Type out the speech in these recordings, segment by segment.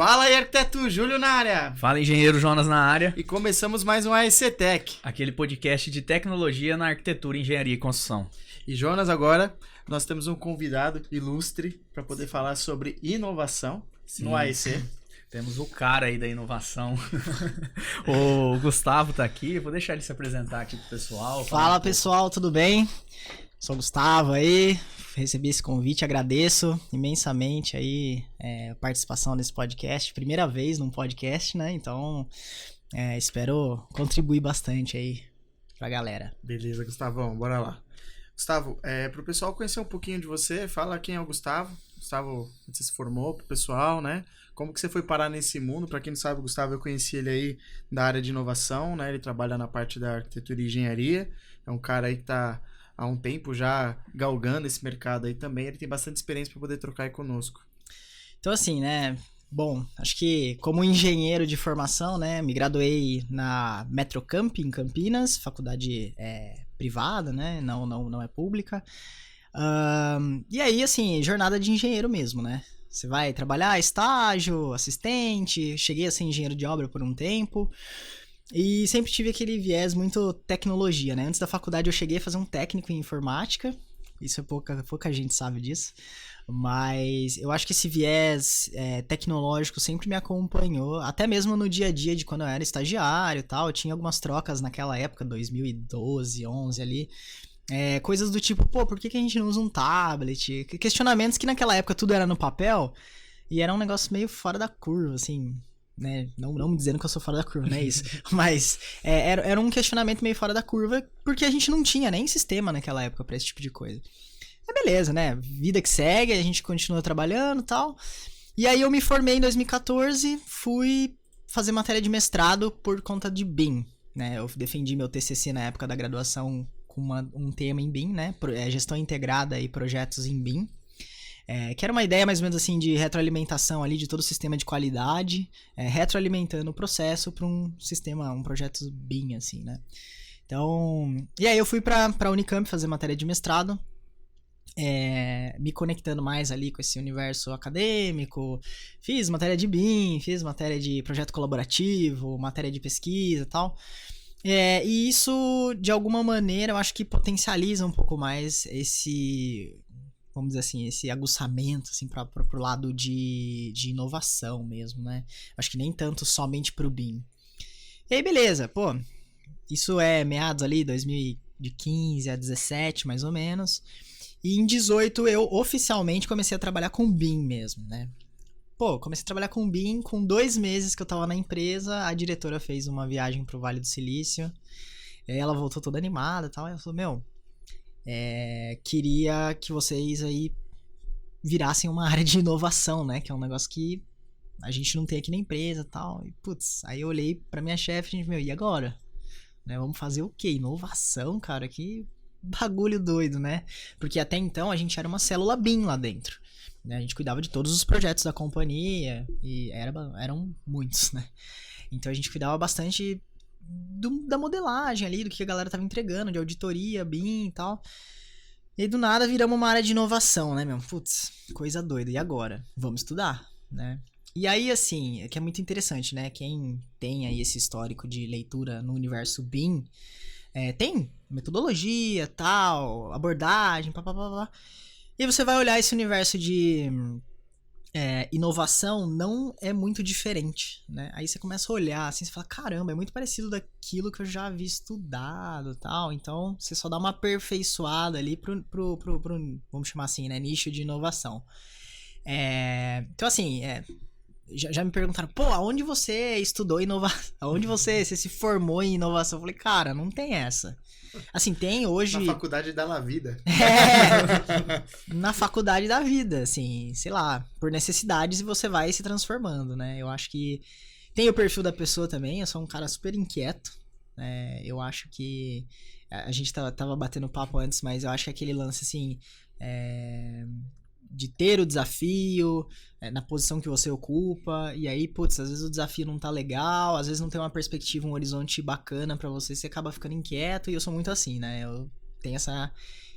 Fala aí, arquiteto Júlio na área! Fala, engenheiro Jonas na área. E começamos mais um AEC Tech. Aquele podcast de tecnologia na arquitetura, engenharia e construção. E Jonas, agora nós temos um convidado ilustre para poder falar sobre inovação no AEC. Temos o cara aí da inovação. O Gustavo tá aqui, vou deixar ele se apresentar aqui pro pessoal. Fala pessoal, tudo bem? Sou o Gustavo aí, recebi esse convite, agradeço imensamente aí a participação nesse podcast. Primeira vez num podcast, né? Então, espero contribuir bastante aí pra galera. Beleza, Gustavão, bora lá. Gustavo, pro pessoal conhecer um pouquinho de você, fala quem é o Gustavo. Gustavo, você se formou pro pessoal, né? Como que você foi parar nesse mundo? Pra quem não sabe, o Gustavo, eu conheci ele aí da área de inovação, né? Ele trabalha na parte da arquitetura e engenharia. É um cara aí que tá há um tempo já galgando esse mercado aí também. Ele tem bastante experiência para poder trocar aí conosco. Então assim, né? Bom, acho que como engenheiro de formação, né? Me graduei na Metrocamp em Campinas, faculdade privada, né? Não é pública. E aí, assim, jornada de engenheiro mesmo, né? Você vai trabalhar, estágio, assistente. Cheguei a ser engenheiro de obra por um tempo. E sempre tive aquele viés muito tecnologia, né? Antes da faculdade eu cheguei a fazer um técnico em informática. Isso pouca gente sabe disso. Mas eu acho que esse viés tecnológico sempre me acompanhou. Até mesmo no dia a dia de quando eu era estagiário e tal. Eu tinha algumas trocas naquela época, 2012, 11 ali. Coisas do tipo, por que a gente não usa um tablet? Questionamentos que naquela época tudo era no papel. E era um negócio meio fora da curva, assim... Né? Não me dizendo que eu sou fora da curva, não é isso. Mas era um questionamento meio fora da curva, porque a gente não tinha nem sistema naquela época pra esse tipo de coisa. Beleza, né? Vida que segue, a gente continua trabalhando e tal. E aí eu me formei em 2014, fui fazer matéria de mestrado por conta de BIM, né? Eu defendi meu TCC na época da graduação com um tema em BIM, né? Gestão integrada e projetos em BIM. Que era uma ideia mais ou menos assim de retroalimentação ali de todo o sistema de qualidade, retroalimentando o processo para um sistema, um projeto BIM, assim, né? Então, e aí eu fui pra Unicamp fazer matéria de mestrado, me conectando mais ali com esse universo acadêmico, fiz matéria de BIM, fiz matéria de projeto colaborativo, matéria de pesquisa e tal. E isso, de alguma maneira, eu acho que potencializa um pouco mais esse... vamos dizer assim, esse aguçamento, assim, pro lado de inovação mesmo, né? Acho que nem tanto somente pro BIM. E aí, beleza, isso é meados ali, 2015 a 17, mais ou menos. E em 18 eu oficialmente comecei a trabalhar com BIM mesmo, né? Comecei a trabalhar com BIM, com 2 meses que eu tava na empresa, a diretora fez uma viagem pro Vale do Silício, e aí ela voltou toda animada e tal, e ela falou, queria que vocês aí virassem uma área de inovação, né? Que é um negócio que a gente não tem aqui na empresa e tal. E, aí eu olhei pra minha chefe e e agora? Né, vamos fazer o quê? Inovação, cara? Que bagulho doido, né? Porque até então a gente era uma célula BIM lá dentro. Né? A gente cuidava de todos os projetos da companhia e eram muitos, né? Então a gente cuidava bastante... da modelagem ali, do que a galera tava entregando, de auditoria, BIM e tal. E aí, do nada, viramos uma área de inovação, né, meu? Coisa doida. E agora? Vamos estudar, né? E aí, assim, que é muito interessante, né? Quem tem aí esse histórico de leitura no universo BIM, tem metodologia, tal, abordagem, papapá. E aí você vai olhar esse universo de... inovação não é muito diferente, né? Aí você começa a olhar assim, você fala, caramba, é muito parecido daquilo que eu já havia estudado e tal. Então, você só dá uma aperfeiçoada ali pro vamos chamar assim, né? Nicho de inovação. Então, assim, já me perguntaram, aonde você estudou inovação? Aonde você se formou em inovação? Eu falei, cara, não tem essa. Assim, tem hoje... Na faculdade da vida. Na faculdade da vida, assim, sei lá, por necessidades e você vai se transformando, né? Eu acho que tem o perfil da pessoa também, eu sou um cara super inquieto, eu acho que... A gente tava batendo papo antes, mas eu acho que aquele lance, assim, de ter o desafio na posição que você ocupa, e aí, às vezes o desafio não tá legal, às vezes não tem uma perspectiva, um horizonte bacana pra você acaba ficando inquieto, e eu sou muito assim, né? Eu tenho essa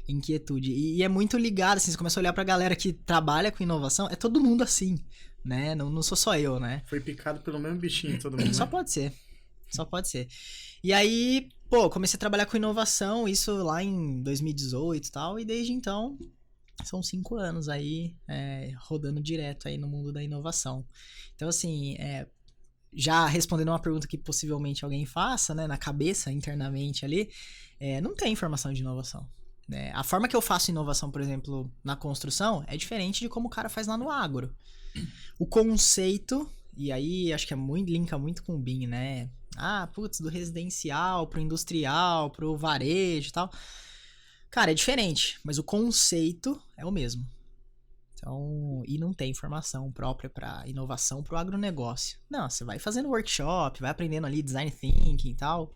inquietude. E é muito ligado, assim, você começa a olhar pra galera que trabalha com inovação, é todo mundo assim, né? Não sou só eu, né? Foi picado pelo mesmo bichinho todo mundo, Só né? pode ser. Só pode ser. E aí, pô, comecei a trabalhar com inovação, isso lá em 2018 e tal, e desde então, são 5 anos aí, rodando direto aí no mundo da inovação. Então, assim, já respondendo uma pergunta que possivelmente alguém faça, né, na cabeça, internamente ali, não tem informação de inovação. Né? A forma que eu faço inovação, por exemplo, na construção, é diferente de como o cara faz lá no agro. O conceito, e aí acho que linka muito com o BIM, né? Ah, putz, do residencial pro industrial, pro varejo e tal. Cara, é diferente, mas o conceito é o mesmo. Então, e não tem informação própria para inovação pro agronegócio. Não, você vai fazendo workshop, vai aprendendo ali design thinking e tal,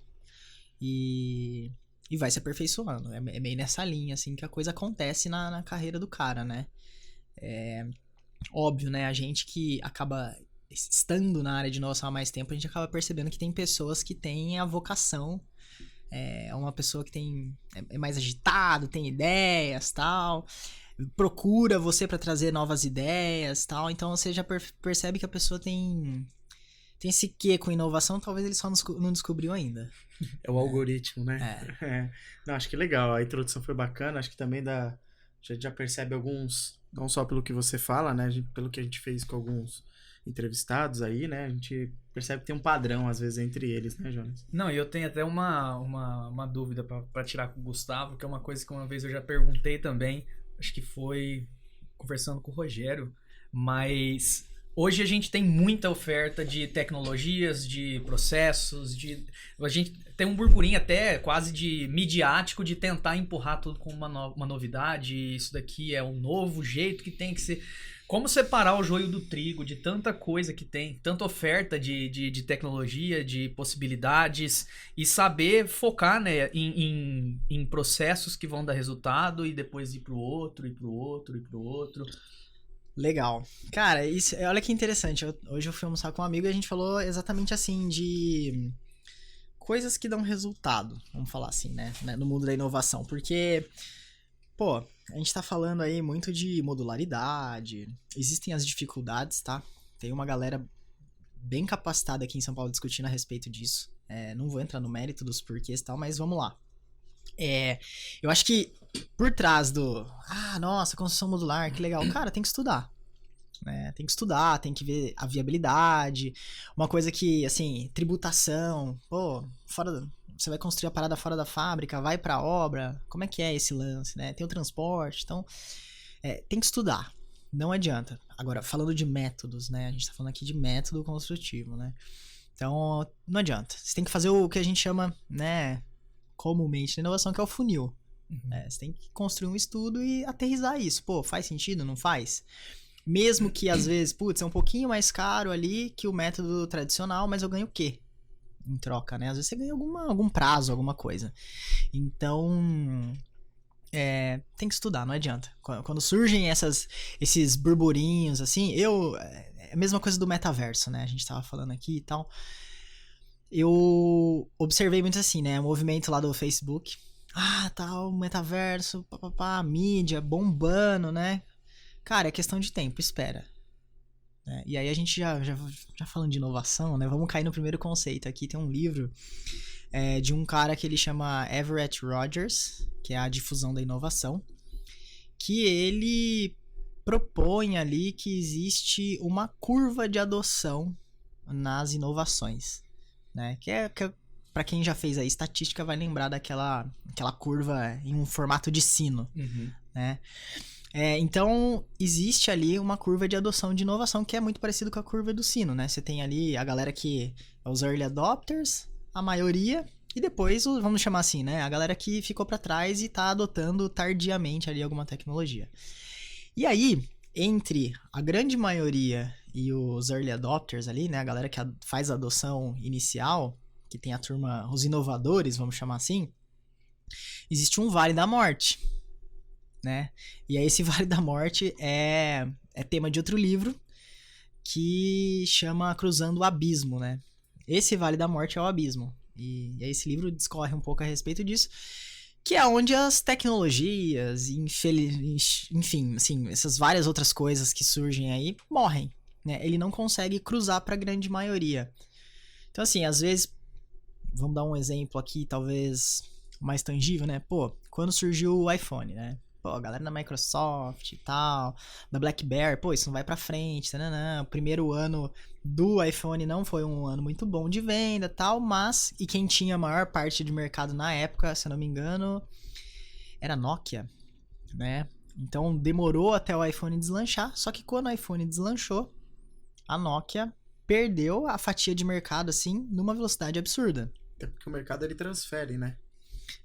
e vai se aperfeiçoando. É meio nessa linha, assim, que a coisa acontece na carreira do cara, né? Óbvio, né? A gente que acaba estando na área de inovação há mais tempo, a gente acaba percebendo que tem pessoas que têm a vocação. É uma pessoa que é mais agitado, tem ideias, tal, procura você para trazer novas ideias, tal. Então você já percebe que a pessoa tem esse quê com inovação, talvez ele só não descobriu ainda. É o algoritmo, né? Não, acho que legal, a introdução foi bacana, acho que também a gente já percebe alguns, não só pelo que você fala, né, pelo que a gente fez com alguns entrevistados aí, né, a gente percebe que tem um padrão, às vezes, entre eles, né, Jonas? Não, e eu tenho até uma dúvida pra tirar com o Gustavo, que é uma coisa que uma vez eu já perguntei também, acho que foi conversando com o Rogério, mas hoje a gente tem muita oferta de tecnologias, de processos, a gente tem um burburinho até quase de midiático de tentar empurrar tudo com uma novidade, isso daqui é um novo jeito que tem que ser. Como separar o joio do trigo de tanta coisa que tem, tanta oferta de tecnologia, de possibilidades, e saber focar, né, em processos que vão dar resultado e depois ir pro outro, e pro outro, e pro outro. Legal. Cara, olha que interessante. Hoje eu fui almoçar com um amigo e a gente falou exatamente assim de coisas que dão resultado, vamos falar assim, né, no mundo da inovação. Porque, pô, a gente tá falando aí muito de modularidade, existem as dificuldades, tá? Tem uma galera bem capacitada aqui em São Paulo discutindo a respeito disso. Não vou entrar no mérito dos porquês e tal, mas vamos lá. Eu acho que por trás nossa, construção modular, que legal. Cara, tem que estudar. Né? Tem que estudar, tem que ver a viabilidade. Uma coisa que, assim, tributação. Pô, você vai construir a parada fora da fábrica, vai pra obra. Como é que é esse lance, né? Tem o transporte, então... tem que estudar. Não adianta. Agora, falando de métodos, né? A gente tá falando aqui de método construtivo, né? Então, não adianta. Você tem que fazer o que a gente chama, né, comumente na inovação, que é o funil. Você tem que construir um estudo e aterrissar isso. Pô, faz sentido? Não faz? Mesmo que, às vezes, putz, é um pouquinho mais caro ali que o método tradicional, mas eu ganho o quê? Em troca, né? Às vezes você ganha algum prazo, alguma coisa. Então... tem que estudar, não adianta. Quando surgem esses burburinhos, assim, é a mesma coisa do metaverso, né? A gente tava falando aqui e tal. Eu observei muito assim, né? O movimento lá do Facebook. Tal, metaverso, papapá, mídia bombando, né? Cara, é questão de tempo, espera. E aí a gente já falando de inovação, né? Vamos cair no primeiro conceito aqui. Tem um livro de um cara que ele chama Everett Rogers, que é a difusão da inovação, que ele propõe ali que existe uma curva de adoção nas inovações, né? Que para quem já fez a estatística vai lembrar daquela curva em um formato de sino, né? Então, existe ali uma curva de adoção de inovação que é muito parecido com a curva do sino, né? Você tem ali a galera que é os early adopters, a maioria, e depois, vamos chamar assim, né? A galera que ficou pra trás e tá adotando tardiamente ali alguma tecnologia. E aí, entre a grande maioria e os early adopters ali, né? A galera que faz a adoção inicial, que tem a turma, os inovadores, vamos chamar assim, existe um vale da morte, né? E aí esse vale da morte é tema de outro livro que chama Cruzando o Abismo, né? Esse vale da morte é o abismo. E aí esse livro discorre um pouco a respeito disso, que é onde as tecnologias, enfim, assim, essas várias outras coisas que surgem aí morrem, né? Ele não consegue cruzar para a grande maioria. Então, assim, às vezes, vamos dar um exemplo aqui, talvez mais tangível, né? Pô, quando surgiu o iPhone, né? Pô, a galera da Microsoft e tal, da BlackBerry, pô, isso não vai pra frente, não. O primeiro ano do iPhone não foi um ano muito bom de venda e tal, mas, e quem tinha a maior parte de mercado na época, se eu não me engano, era a Nokia, né? Então demorou até o iPhone deslanchar, só que quando o iPhone deslanchou, a Nokia perdeu a fatia de mercado, assim, numa velocidade absurda. Até porque o mercado, ele transfere, né?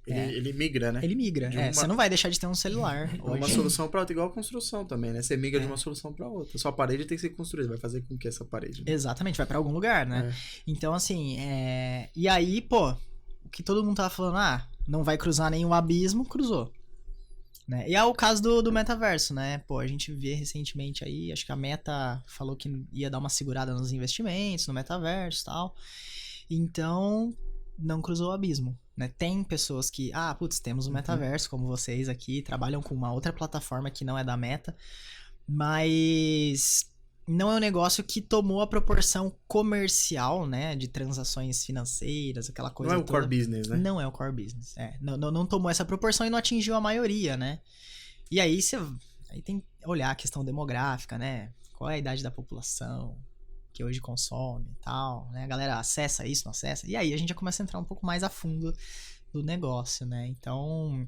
Ele migra, né? Ele migra. Você não vai deixar de ter um celular. Uma solução pra outra, igual a construção também, né? Você migra de uma solução pra outra. Sua parede tem que ser construída. Vai fazer com que essa parede... Né? Exatamente, vai pra algum lugar, né? Então, assim, e aí, pô, o que todo mundo tava falando, não vai cruzar nenhum abismo, cruzou. Né? E é o caso do metaverso, né? Pô, a gente vê recentemente aí, acho que a Meta falou que ia dar uma segurada nos investimentos, no metaverso e tal. Então, não cruzou o abismo. Né? Tem pessoas que, temos o metaverso, como vocês aqui, trabalham com uma outra plataforma que não é da Meta, mas não é um negócio que tomou a proporção comercial, né, de transações financeiras, aquela coisa toda. Não é o core business, né? Não é o core business, não tomou essa proporção e não atingiu a maioria, né? E aí aí tem que olhar a questão demográfica, né? Qual é a idade da população que hoje consome e tal, né? A galera acessa isso, não acessa? E aí a gente já começa a entrar um pouco mais a fundo do negócio, né? Então,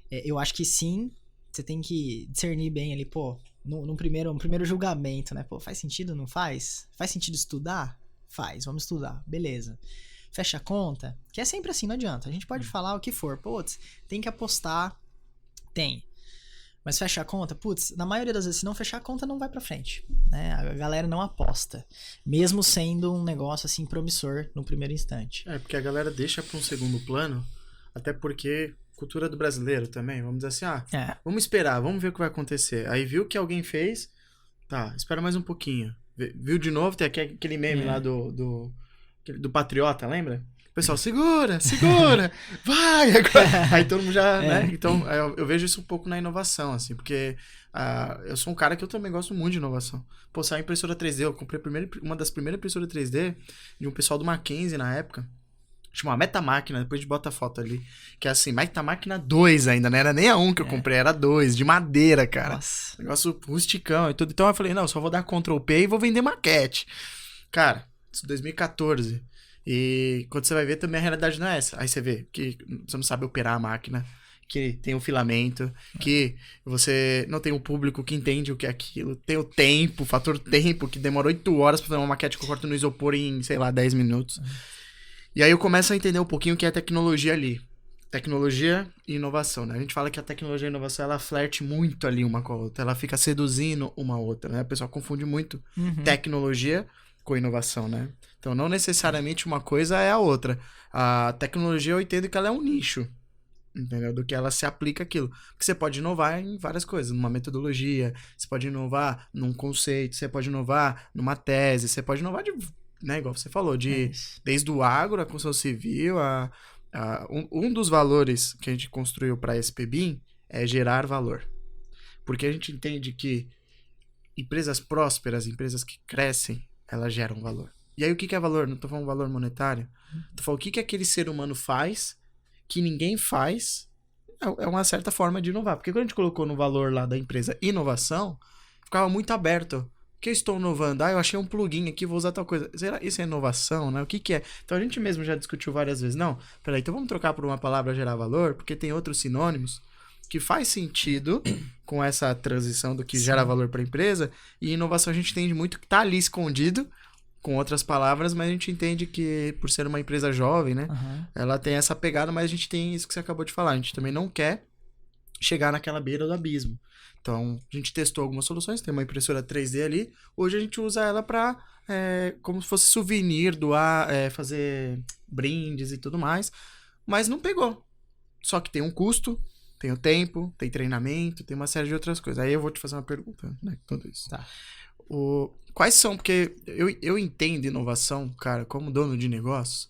eu acho que sim, você tem que discernir bem ali, pô, num primeiro julgamento, né? Pô, faz sentido, não faz? Faz sentido estudar? Faz, vamos estudar, beleza. Fecha a conta, que é sempre assim, não adianta. A gente pode falar o que for, putz, tem que apostar, tem. Mas fecha a conta, putz, na maioria das vezes, se não fechar a conta, não vai pra frente, né? A galera não aposta, mesmo sendo um negócio, assim, promissor no primeiro instante. Porque a galera deixa pra um segundo plano, até porque cultura do brasileiro também, vamos dizer assim, vamos esperar, vamos ver o que vai acontecer. Aí viu que alguém fez, tá, espera mais um pouquinho. Viu de novo, tem aquele meme lá do Patriota, lembra? O pessoal, segura, vai! Agora. Aí todo mundo já, né? Então, eu vejo isso um pouco na inovação, assim, porque eu sou um cara que eu também gosto muito de inovação. Pô, saiu a impressora 3D, eu comprei uma das primeiras impressoras 3D de um pessoal do Mackenzie na época, chama Metamáquina, depois a gente bota a foto ali, que é assim, Metamáquina 2 ainda, não era nem a 1 que eu comprei, era a 2, de madeira, cara. Nossa. Negócio rusticão e tudo. Então eu falei, não, só vou dar Ctrl P e vou vender maquete. Cara, isso 2014... E quando você vai ver, também a realidade não é essa. Aí você vê que você não sabe operar a máquina, que tem um filamento, que você não tem um público que entende o que é aquilo, tem o tempo, o fator tempo, que demorou 8 horas pra fazer uma maquete que eu corto no isopor em, sei lá, 10 minutos. E aí eu começo a entender um pouquinho o que é tecnologia ali. Tecnologia e inovação, né? A gente fala que a tecnologia e a inovação, ela flerte muito ali uma com a outra, ela fica seduzindo uma a outra, né? O pessoal confunde muito tecnologia com inovação, né? Então, não necessariamente uma coisa é a outra. A tecnologia, eu entendo que ela é um nicho, entendeu? Do que ela se aplica aquilo. Porque você pode inovar em várias coisas, numa metodologia, você pode inovar num conceito, você pode inovar numa tese, você pode inovar de, né, igual você falou, desde o agro, a construção civil, um dos valores que a gente construiu para a SPBIM é gerar valor. Porque a gente entende que empresas prósperas, empresas que crescem, elas geram valor. E aí o que é valor? Não tô falando valor monetário. Tô falando o que aquele ser humano faz que ninguém faz. É uma certa forma de inovar. Porque quando a gente colocou no valor lá da empresa inovação, ficava muito aberto. O que eu estou inovando? Eu achei um plugin aqui, vou usar tal coisa. Será isso é inovação, né? O que é? Então a gente mesmo já discutiu várias vezes. Não, peraí, então vamos trocar por uma palavra gerar valor, porque tem outros sinônimos que faz sentido com essa transição do que gera valor para a empresa. E inovação a gente entende muito que tá ali escondido, com outras palavras, mas a gente entende que, por ser uma empresa jovem, né? Ela tem essa pegada, mas a gente tem isso que você acabou de falar. A gente também não quer chegar naquela beira do abismo. Então, a gente testou algumas soluções, tem uma impressora 3D ali. Hoje a gente usa ela para, como se fosse souvenir, doar, fazer brindes e tudo mais. Mas não pegou. Só que tem um custo, tem o tempo, tem treinamento, tem uma série de outras coisas. Aí eu vou te fazer uma pergunta, né? Tudo isso. Tá. Quais são, porque eu entendo inovação, cara, como dono de negócios,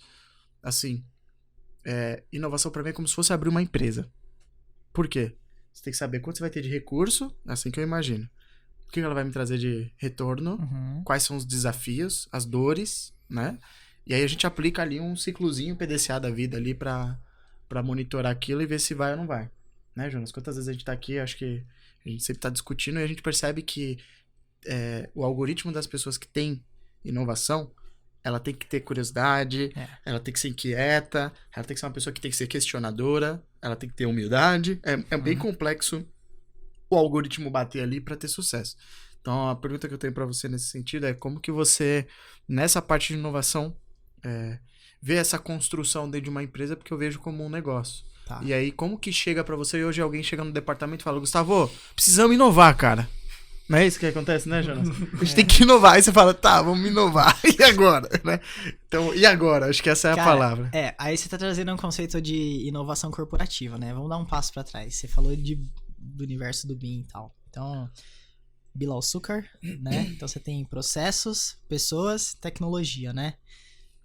assim, inovação para mim é como se fosse abrir uma empresa. Por quê? Você tem que saber quanto você vai ter de recurso, assim que eu imagino. O que ela vai me trazer de retorno, quais são os desafios, as dores, né? E aí a gente aplica ali um ciclozinho PDCA da vida ali pra monitorar aquilo e ver se vai ou não vai. Né, Jonas? Quantas vezes a gente tá aqui, acho que a gente sempre tá discutindo e a gente percebe que o algoritmo das pessoas que tem inovação, ela tem que ter curiosidade, ela tem que ser inquieta, ela tem que ser uma pessoa que tem que ser questionadora, ela tem que ter humildade. É bem complexo o algoritmo bater ali para ter sucesso. Então, a pergunta que eu tenho para você nesse sentido é como que você, nessa parte de inovação, vê essa construção dentro de uma empresa, porque eu vejo como um negócio. Tá. E aí, como que chega para você e hoje alguém chega no departamento e fala, Gustavo, precisamos inovar, cara. Não é isso que acontece, né, Jonas? A gente tem que inovar. Aí você fala, tá, vamos inovar. E agora? Né? Então, e agora? Acho que essa é a palavra. Aí você tá trazendo um conceito de inovação corporativa, né? Vamos dar um passo para trás. Você falou do universo do BIM e tal. Então, Bilal Sucar, né? Então você tem processos, pessoas, tecnologia, né?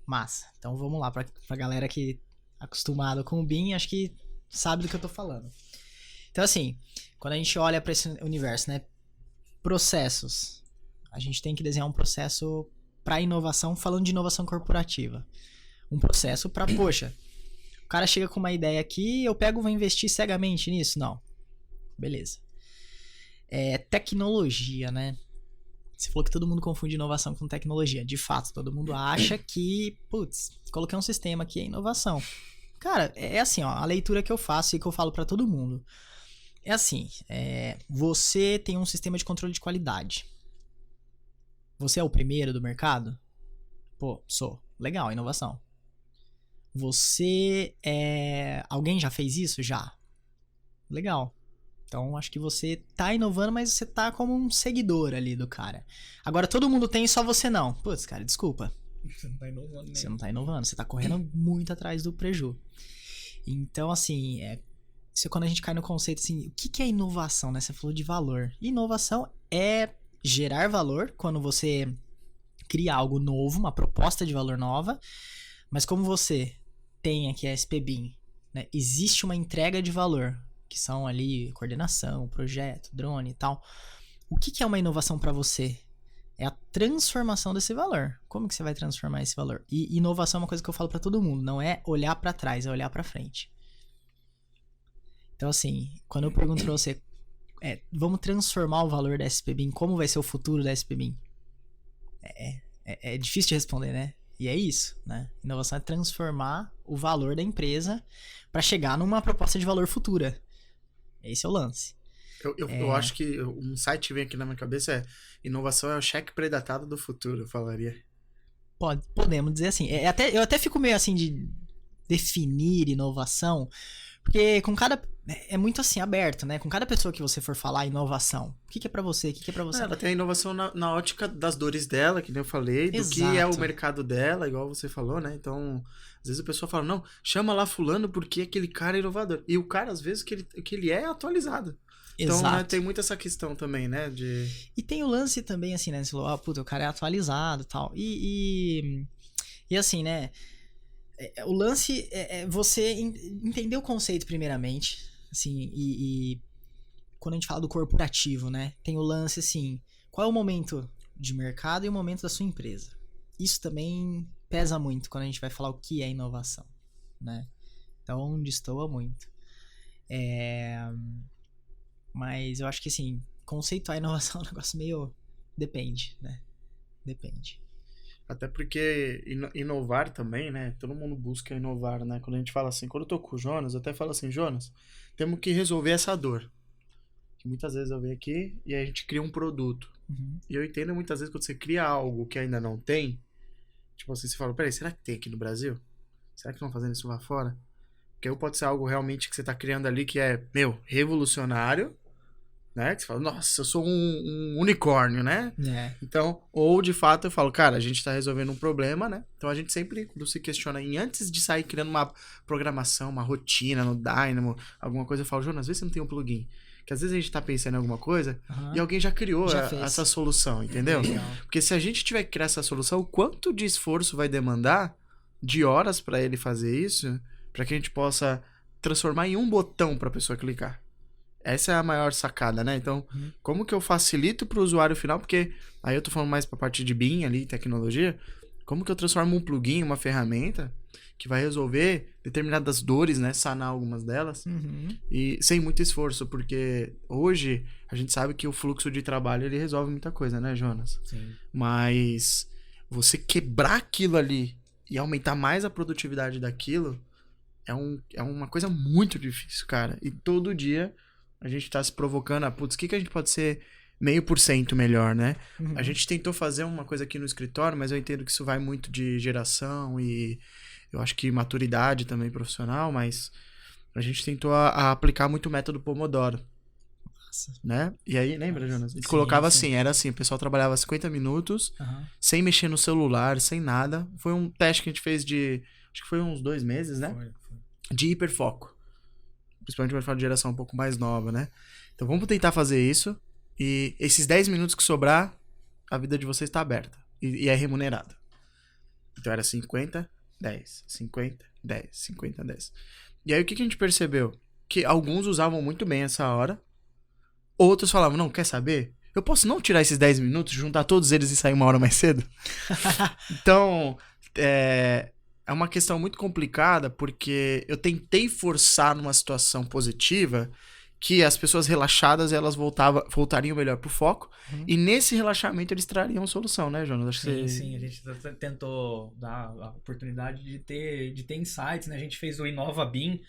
Massa. Então vamos lá, pra galera que é acostumada com o BIM, acho que sabe do que eu tô falando. Então assim, quando a gente olha para esse universo, né? Processos. A gente tem que desenhar um processo para inovação, falando de inovação corporativa. Um processo para, poxa, o cara chega com uma ideia aqui, eu vou investir cegamente nisso? Não. Beleza. Tecnologia, né? Você falou que todo mundo confunde inovação com tecnologia. De fato, todo mundo acha que, coloquei um sistema aqui, é inovação. Cara, é assim, ó, a leitura que eu faço e que eu falo para todo mundo. É assim, você tem um sistema de controle de qualidade. Você é o primeiro do mercado? Pô, sou. Legal, inovação. Você alguém já fez isso? Já. Legal. Então, acho que você tá inovando, mas você tá como um seguidor ali do cara. Agora, todo mundo tem e só você não. Putz, cara, desculpa. Você não tá inovando mesmo. Você não tá inovando, você tá correndo muito atrás do preju. Então, assim, isso é quando a gente cai no conceito, assim, o que é inovação, né? Você falou de valor. Inovação é gerar valor quando você cria algo novo, uma proposta de valor nova, mas como você tem aqui a SPBIM, né? Existe uma entrega de valor, que são ali coordenação, projeto, drone e tal. O que é uma inovação para você? É a transformação desse valor. Como que você vai transformar esse valor? E inovação é uma coisa que eu falo para todo mundo, não é olhar para trás, é olhar para frente. Então, assim, quando eu pergunto pra você, vamos transformar o valor da SPBIM, como vai ser o futuro da SPBIM? É difícil de responder, né? E é isso, né? Inovação é transformar o valor da empresa para chegar numa proposta de valor futura. Esse é o lance. Eu acho que um site que vem aqui na minha cabeça inovação é o cheque predatado do futuro, eu falaria. Podemos dizer assim. Eu até fico meio assim de definir inovação, porque com cada... É muito assim, aberto, né? Com cada pessoa que você for falar inovação, o que é pra você? O que é pra você? Ela tem a inovação na ótica das dores dela, que nem eu falei, do que é o mercado dela, igual você falou, né? Então, às vezes a pessoa fala, não, chama lá fulano porque aquele cara é inovador. E o cara, às vezes, que ele é atualizado. Então, né, tem muito essa questão também, né? E tem o lance também, assim, né? Você falou, o cara é atualizado e tal. E assim, né? O lance é você entender o conceito primeiramente, assim, e quando a gente fala do corporativo, né? Tem o lance, assim, qual é o momento de mercado e o momento da sua empresa. Isso também pesa muito quando a gente vai falar o que é inovação, né? Então, destoa muito. Mas eu acho que, assim, conceituar a inovação é um negócio meio... Depende, né? Depende. Até porque inovar também, né? Todo mundo busca inovar, né? Quando a gente fala assim, quando eu tô com o Jonas, eu até falo assim, Jonas, temos que resolver essa dor. Que muitas vezes eu venho aqui e a gente cria um produto. Uhum. E eu entendo muitas vezes quando você cria algo que ainda não tem, tipo assim, você fala, peraí, será que tem aqui no Brasil? Será que estão fazendo isso lá fora? Porque aí pode ser algo realmente que você tá criando ali que é, revolucionário, né? Que você fala, nossa, eu sou um unicórnio, né? Então, ou de fato eu falo, cara, a gente tá resolvendo um problema, né? Então a gente sempre, quando se questiona, e antes de sair criando uma programação, uma rotina no Dynamo, alguma coisa, eu falo, Jonas, às vezes você não tem um plugin. Que às vezes a gente tá pensando em alguma coisa e alguém já criou essa solução, entendeu? Porque se a gente tiver que criar essa solução, o quanto de esforço vai demandar de horas pra ele fazer isso, para que a gente possa transformar em um botão para a pessoa clicar. Essa é a maior sacada, né? Então, como que eu facilito para o usuário final? Porque aí eu tô falando mais para a parte de BIM ali, tecnologia. Como que eu transformo um plugin, uma ferramenta que vai resolver determinadas dores, né? Sanar algumas delas. E sem muito esforço, porque hoje a gente sabe que o fluxo de trabalho ele resolve muita coisa, né, Jonas? Sim. Mas você quebrar aquilo ali e aumentar mais a produtividade daquilo é uma coisa muito difícil, cara. E todo dia a gente tá se provocando, putz, o que a gente pode ser 0,5% melhor, né? A gente tentou fazer uma coisa aqui no escritório, mas eu entendo que isso vai muito de geração e eu acho que maturidade também profissional, mas a gente tentou aplicar muito o método Pomodoro. Nossa. Né? E aí, lembra, Jonas? A gente Sim, colocava sim. assim, era assim, o pessoal trabalhava 50 minutos, sem mexer no celular, sem nada. Foi um teste que a gente fez acho que foi uns 2 meses, né? Foi. De hiperfoco. Principalmente quando a gente fala de geração um pouco mais nova, né? Então vamos tentar fazer isso. E esses 10 minutos que sobrar, a vida de vocês está aberta. E é remunerada. Então era 50, 10. 50, 10. 50, 10. E aí o que a gente percebeu? Que alguns usavam muito bem essa hora. Outros falavam, não, quer saber? Eu posso não tirar esses 10 minutos, juntar todos eles e sair uma hora mais cedo? Então, é uma questão muito complicada, porque eu tentei forçar numa situação positiva que as pessoas relaxadas, elas voltariam melhor pro foco, e nesse relaxamento eles trariam solução, né, Jonas? Acho que Sim, a gente tentou dar a oportunidade de ter insights, né? A gente fez o Inova BIM,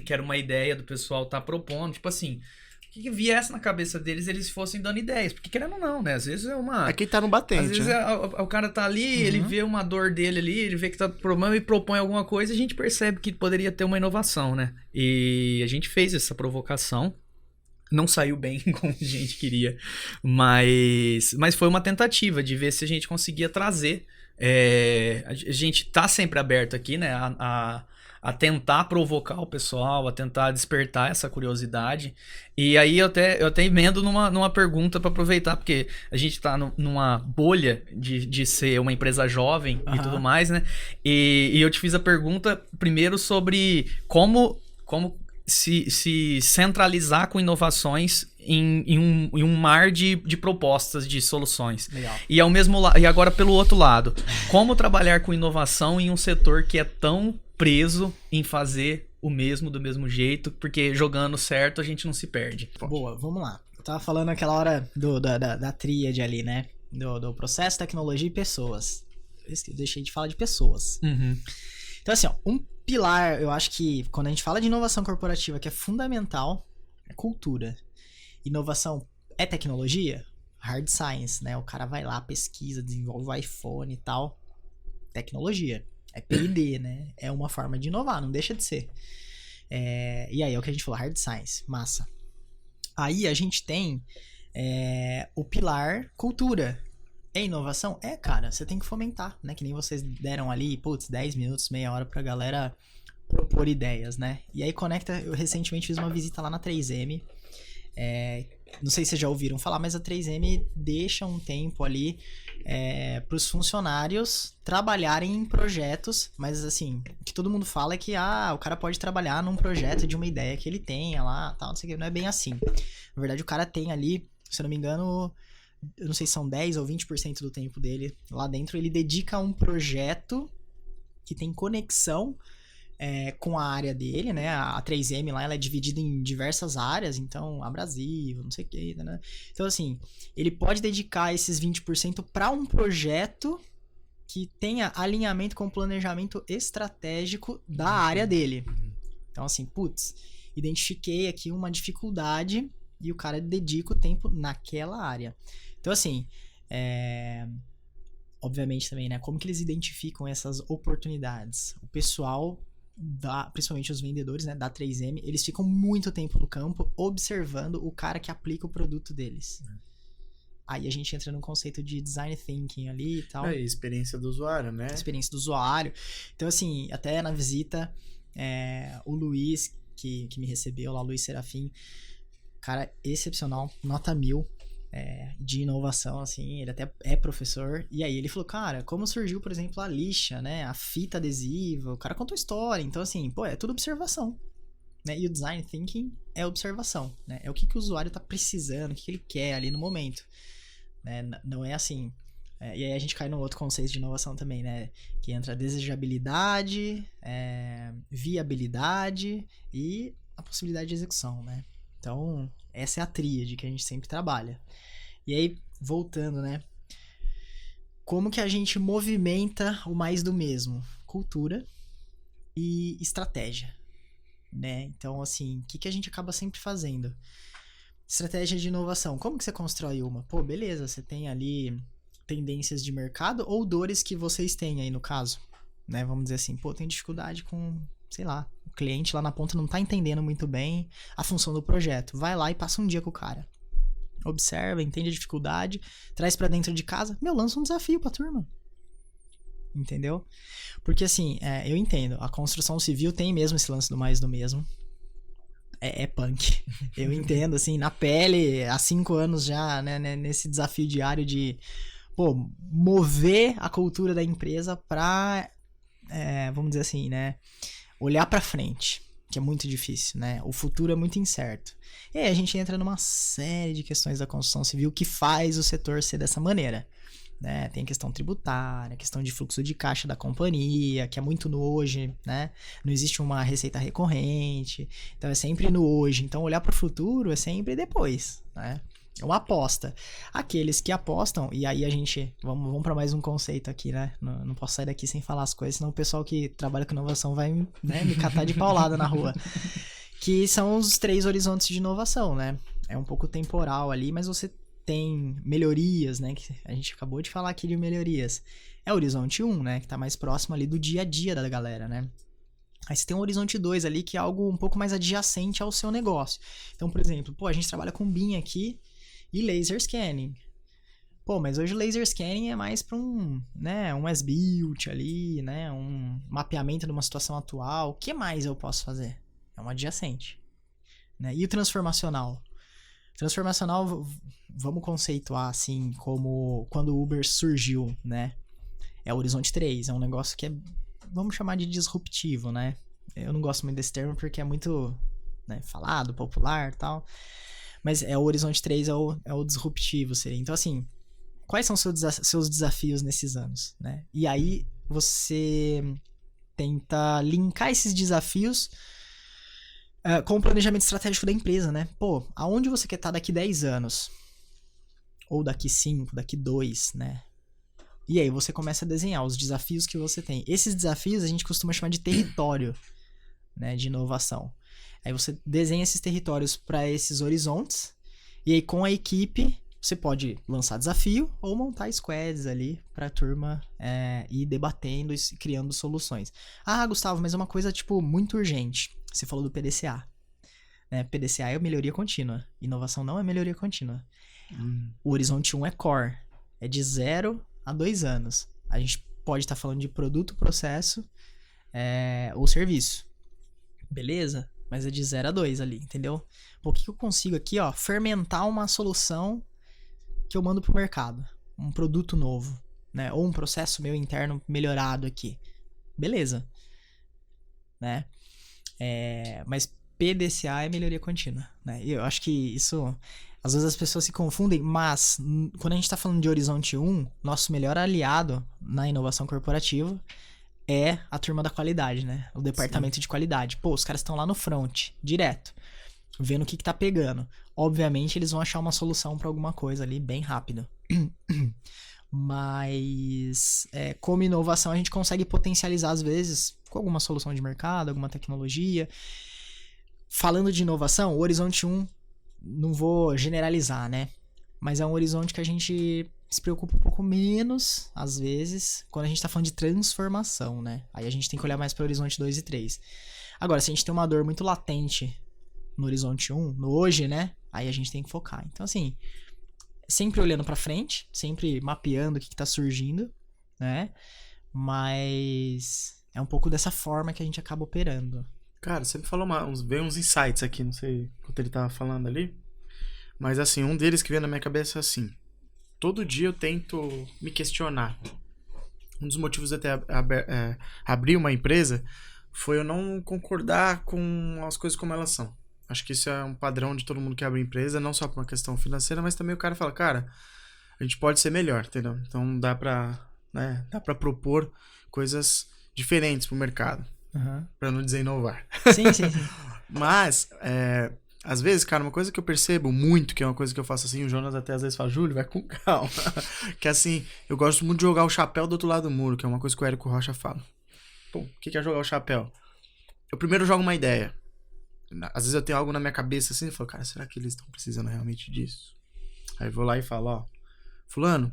que era uma ideia do pessoal estar propondo, tipo assim, o que viesse na cabeça deles, eles fossem dando ideias, porque querendo ou não, né? Às vezes é uma... É quem tá no batente, às vezes né? o cara tá ali, ele vê uma dor dele ali, ele vê que tá com problema e propõe alguma coisa, e a gente percebe que poderia ter uma inovação, né? E a gente fez essa provocação. Não saiu bem como a gente queria, mas foi uma tentativa de ver se a gente conseguia trazer. A gente tá sempre aberto aqui, né? A tentar provocar o pessoal, a tentar despertar essa curiosidade. E aí eu até emendo numa pergunta para aproveitar, porque a gente tá numa bolha de ser uma empresa jovem e tudo mais, né? E eu te fiz a pergunta primeiro sobre como se centralizar com inovações em um mar de propostas, de soluções. Legal. E agora pelo outro lado, como trabalhar com inovação em um setor que é tão preso em fazer o mesmo do mesmo jeito, porque jogando certo a gente não se perde. Boa, vamos lá. Eu tava falando aquela hora da tríade ali, né? Do processo, tecnologia e pessoas. Eu deixei de falar de pessoas. Então, assim, ó, um pilar, eu acho que quando a gente fala de inovação corporativa, que é fundamental, é cultura. Inovação é tecnologia? Hard science, né? O cara vai lá, pesquisa, desenvolve o iPhone e tal. Tecnologia. É P&D, né? É uma forma de inovar, não deixa de ser. E aí é o que a gente falou, hard science, massa. Aí a gente tem o pilar cultura. É inovação? Cara, você tem que fomentar, né? Que nem vocês deram ali, 10 minutos, meia hora pra galera propor ideias, né? E aí conecta, eu recentemente fiz uma visita lá na 3M. Não sei se vocês já ouviram falar, mas a 3M deixa um tempo ali pros funcionários trabalharem em projetos, mas assim, o que todo mundo fala é que o cara pode trabalhar num projeto de uma ideia que ele tenha lá, tal, não sei o que, não é bem assim. Na verdade, o cara tem ali, se eu não me engano, eu não sei se são 10 ou 20% do tempo dele lá dentro, ele dedica a um projeto que tem conexão com a área dele, né? A 3M lá, ela é dividida em diversas áreas, então, abrasivo, não sei o que, né? Então, assim, ele pode dedicar esses 20% para um projeto que tenha alinhamento com o planejamento estratégico da área dele. Então, assim, identifiquei aqui uma dificuldade e o cara dedica o tempo naquela área. Então, assim, obviamente também, né? Como que eles identificam essas oportunidades? O pessoal, principalmente os vendedores, né, da 3M, eles ficam muito tempo no campo observando o cara que aplica o produto deles. Aí a gente entra no conceito de design thinking ali e tal. Experiência do usuário, né? Experiência do usuário. Então, assim, até na visita, o Luiz, que me recebeu lá, o Luiz Serafim, cara excepcional, nota 1000. de inovação, assim, ele até é professor, e aí ele falou, cara, como surgiu, por exemplo, a lixa, né, a fita adesiva, o cara contou história, então assim, pô, é tudo observação, né, e o design thinking é observação, né, é o que o usuário tá precisando, o que ele quer ali no momento, né, não é assim, e aí a gente cai no outro conceito de inovação também, né, que entra a desejabilidade, viabilidade e a possibilidade de execução, né, então essa é a tríade que a gente sempre trabalha. E aí, voltando, né? Como que a gente movimenta o mais do mesmo? Cultura e estratégia, né? Então, assim, o que a gente acaba sempre fazendo? Estratégia de inovação. Como que você constrói uma? Pô, beleza, você tem ali tendências de mercado ou dores que vocês têm aí no caso, né? Vamos dizer assim, pô, tem dificuldade com, sei lá, o cliente lá na ponta não tá entendendo muito bem a função do projeto. Vai lá e passa um dia com o cara. Observa, entende a dificuldade, traz pra dentro de casa, lança um desafio pra turma. Entendeu? Porque assim, eu entendo, a construção civil tem mesmo esse lance do mais do mesmo. É punk. Eu entendo, assim, na pele, há 5 anos já, né, nesse desafio diário de, pô, mover a cultura da empresa pra, vamos dizer assim, né, olhar pra frente, que é muito difícil, né? O futuro é muito incerto. E aí a gente entra numa série de questões da construção civil que faz o setor ser dessa maneira, né? Tem questão tributária, questão de fluxo de caixa da companhia, que é muito no hoje, né? Não existe uma receita recorrente, então é sempre no hoje. Então olhar para o futuro é sempre depois, né? É uma aposta. Aqueles que apostam, e aí a gente... Vamos para mais um conceito aqui, né? Não posso sair daqui sem falar as coisas, senão o pessoal que trabalha com inovação vai, né, me catar de paulada na rua. Que são os 3 horizontes de inovação, né? É um pouco temporal ali, mas você tem melhorias, né? Que a gente acabou de falar aqui de melhorias. É o horizonte 1, né? Que tá mais próximo ali do dia a dia da galera, né? Aí você tem um horizonte 2 ali, que é algo um pouco mais adjacente ao seu negócio. Então, por exemplo, pô, a gente trabalha com BIM aqui, e laser scanning. Pô, mas hoje o laser scanning é mais para um as-built ali, né? Um mapeamento de uma situação atual. O que mais eu posso fazer? É um adjacente. Né? E o transformacional? Transformacional, vamos conceituar assim, como quando o Uber surgiu, né? É o horizonte 3, é um negócio que é, vamos chamar de disruptivo, né? Eu não gosto muito desse termo porque é muito, né, falado, popular e tal. Mas o horizonte 3 é o disruptivo, seria. Então, assim, quais são seus desafios nesses anos, né? E aí, você tenta linkar esses desafios com o planejamento estratégico da empresa, né? Pô, aonde você quer estar daqui 10 anos? Ou daqui 5, daqui 2, né? E aí, você começa a desenhar os desafios que você tem. Esses desafios a gente costuma chamar de território, né, de inovação. Aí você desenha esses territórios para esses horizontes, e aí com a equipe você pode lançar desafio ou montar squads ali para a turma ir debatendo e criando soluções. Ah, Gustavo, mas é uma coisa tipo muito urgente. Você falou do PDCA. Né? PDCA é melhoria contínua. Inovação não é melhoria contínua. O horizonte 1 é core. É de 0 a 2 anos. A gente pode estar falando de produto, processo ou serviço. Beleza? Mas é de 0 a 2 ali, entendeu? O que eu consigo aqui, ó, fermentar uma solução que eu mando pro mercado. Um produto novo, né? Ou um processo meu interno melhorado aqui. Beleza. Né? Mas PDCA é melhoria contínua, né? E eu acho que isso... Às vezes as pessoas se confundem, mas quando a gente tá falando de horizonte 1, nosso melhor aliado na inovação corporativa é a turma da qualidade, né? O departamento de qualidade. Pô, os caras estão lá no front, direto, vendo o que tá pegando. Obviamente, eles vão achar uma solução pra alguma coisa ali bem rápido. Mas, como inovação, a gente consegue potencializar, às vezes, com alguma solução de mercado, alguma tecnologia. Falando de inovação, o horizonte 1, não vou generalizar, né? Mas é um horizonte que a gente se preocupa um pouco menos, às vezes, quando a gente tá falando de transformação, né? Aí a gente tem que olhar mais para o horizonte 2 e 3. Agora, se a gente tem uma dor muito latente no horizonte 1, no hoje, né? Aí a gente tem que focar. Então, assim, sempre olhando para frente, sempre mapeando o que tá surgindo, né? Mas é um pouco dessa forma que a gente acaba operando. Cara, você me falou veio uns insights aqui, não sei o que ele tava falando ali. Mas assim, um deles que veio na minha cabeça é assim. Todo dia eu tento me questionar. Um dos motivos de eu ter abrir uma empresa foi eu não concordar com as coisas como elas são. Acho que isso é um padrão de todo mundo que abre empresa, não só por uma questão financeira, mas também o cara fala, cara, a gente pode ser melhor, entendeu? Então dá pra propor coisas diferentes pro mercado. Pra não dizer inovar. Sim. Mas, às vezes, cara, uma coisa que eu percebo muito, que é uma coisa que eu faço assim, o Jonas até às vezes fala, Júlio, vai com calma. Que assim, eu gosto muito de jogar o chapéu do outro lado do muro, que é uma coisa que o Érico Rocha fala. Pô, o que é jogar o chapéu? Eu primeiro jogo uma ideia. Às vezes eu tenho algo na minha cabeça assim, e falo, cara, será que eles estão precisando realmente disso? Aí eu vou lá e falo, ó, fulano,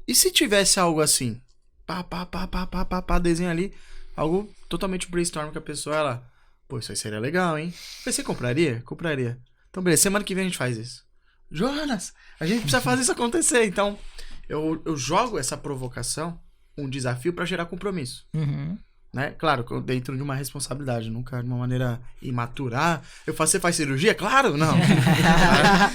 e se tivesse algo assim? Desenha ali, algo totalmente brainstorm com a pessoa, ela, pô, isso aí seria legal, hein? Você compraria? Compraria. Então, beleza, semana que vem a gente faz isso. Jonas, a gente precisa fazer isso acontecer. Então, eu jogo essa provocação, um desafio pra gerar compromisso. Né? Claro, dentro de uma responsabilidade, nunca de uma maneira imatura. Você faz cirurgia? Claro, não.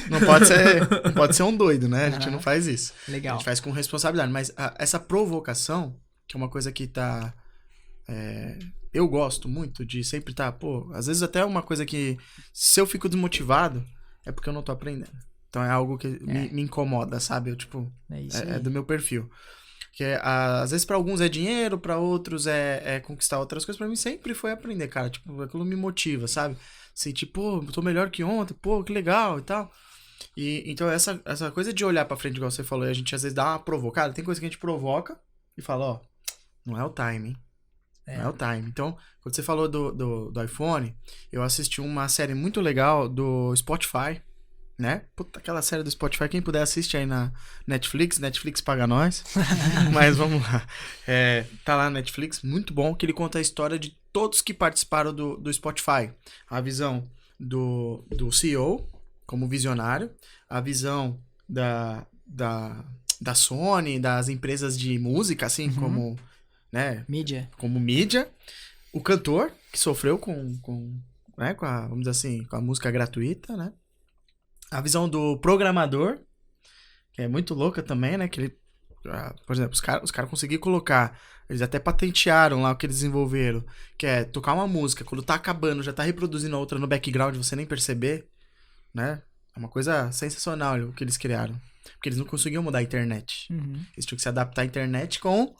Não pode ser um doido, né? A gente não faz isso. Legal. A gente faz com responsabilidade. Mas essa provocação, que é uma coisa que tá... eu gosto muito de sempre estar... Pô, às vezes até uma coisa que... Se eu fico desmotivado, é porque eu não tô aprendendo. Então é algo que me incomoda, sabe? É do meu perfil. Que às vezes pra alguns é dinheiro, pra outros é conquistar outras coisas. Pra mim sempre foi aprender, cara. Tipo, aquilo me motiva, sabe? Assim, tipo, tô melhor que ontem, pô, que legal e tal. E então essa coisa de olhar pra frente, igual você falou, e a gente às vezes dá uma provocada. Tem coisa que a gente provoca e fala, ó, não é o time, hein? Não é o time. Então, quando você falou do iPhone, eu assisti uma série muito legal do Spotify, né? Puta, aquela série do Spotify, quem puder assiste aí na Netflix paga nós. Mas vamos lá. Tá lá na Netflix, muito bom, que ele conta a história de todos que participaram do Spotify. A visão do CEO, como visionário, a visão da Sony, das empresas de música, assim, como, né? Como mídia. O cantor, que sofreu com a, vamos dizer assim, com a música gratuita, né? A visão do programador, que é muito louca também, né? Que ele, por exemplo, os caras conseguiram colocar, eles até patentearam lá o que eles desenvolveram, que é tocar uma música, quando tá acabando, já tá reproduzindo a outra no background, você nem perceber, né? É uma coisa sensacional o que eles criaram. Porque eles não conseguiam mudar a internet. Eles tinham que se adaptar à internet com...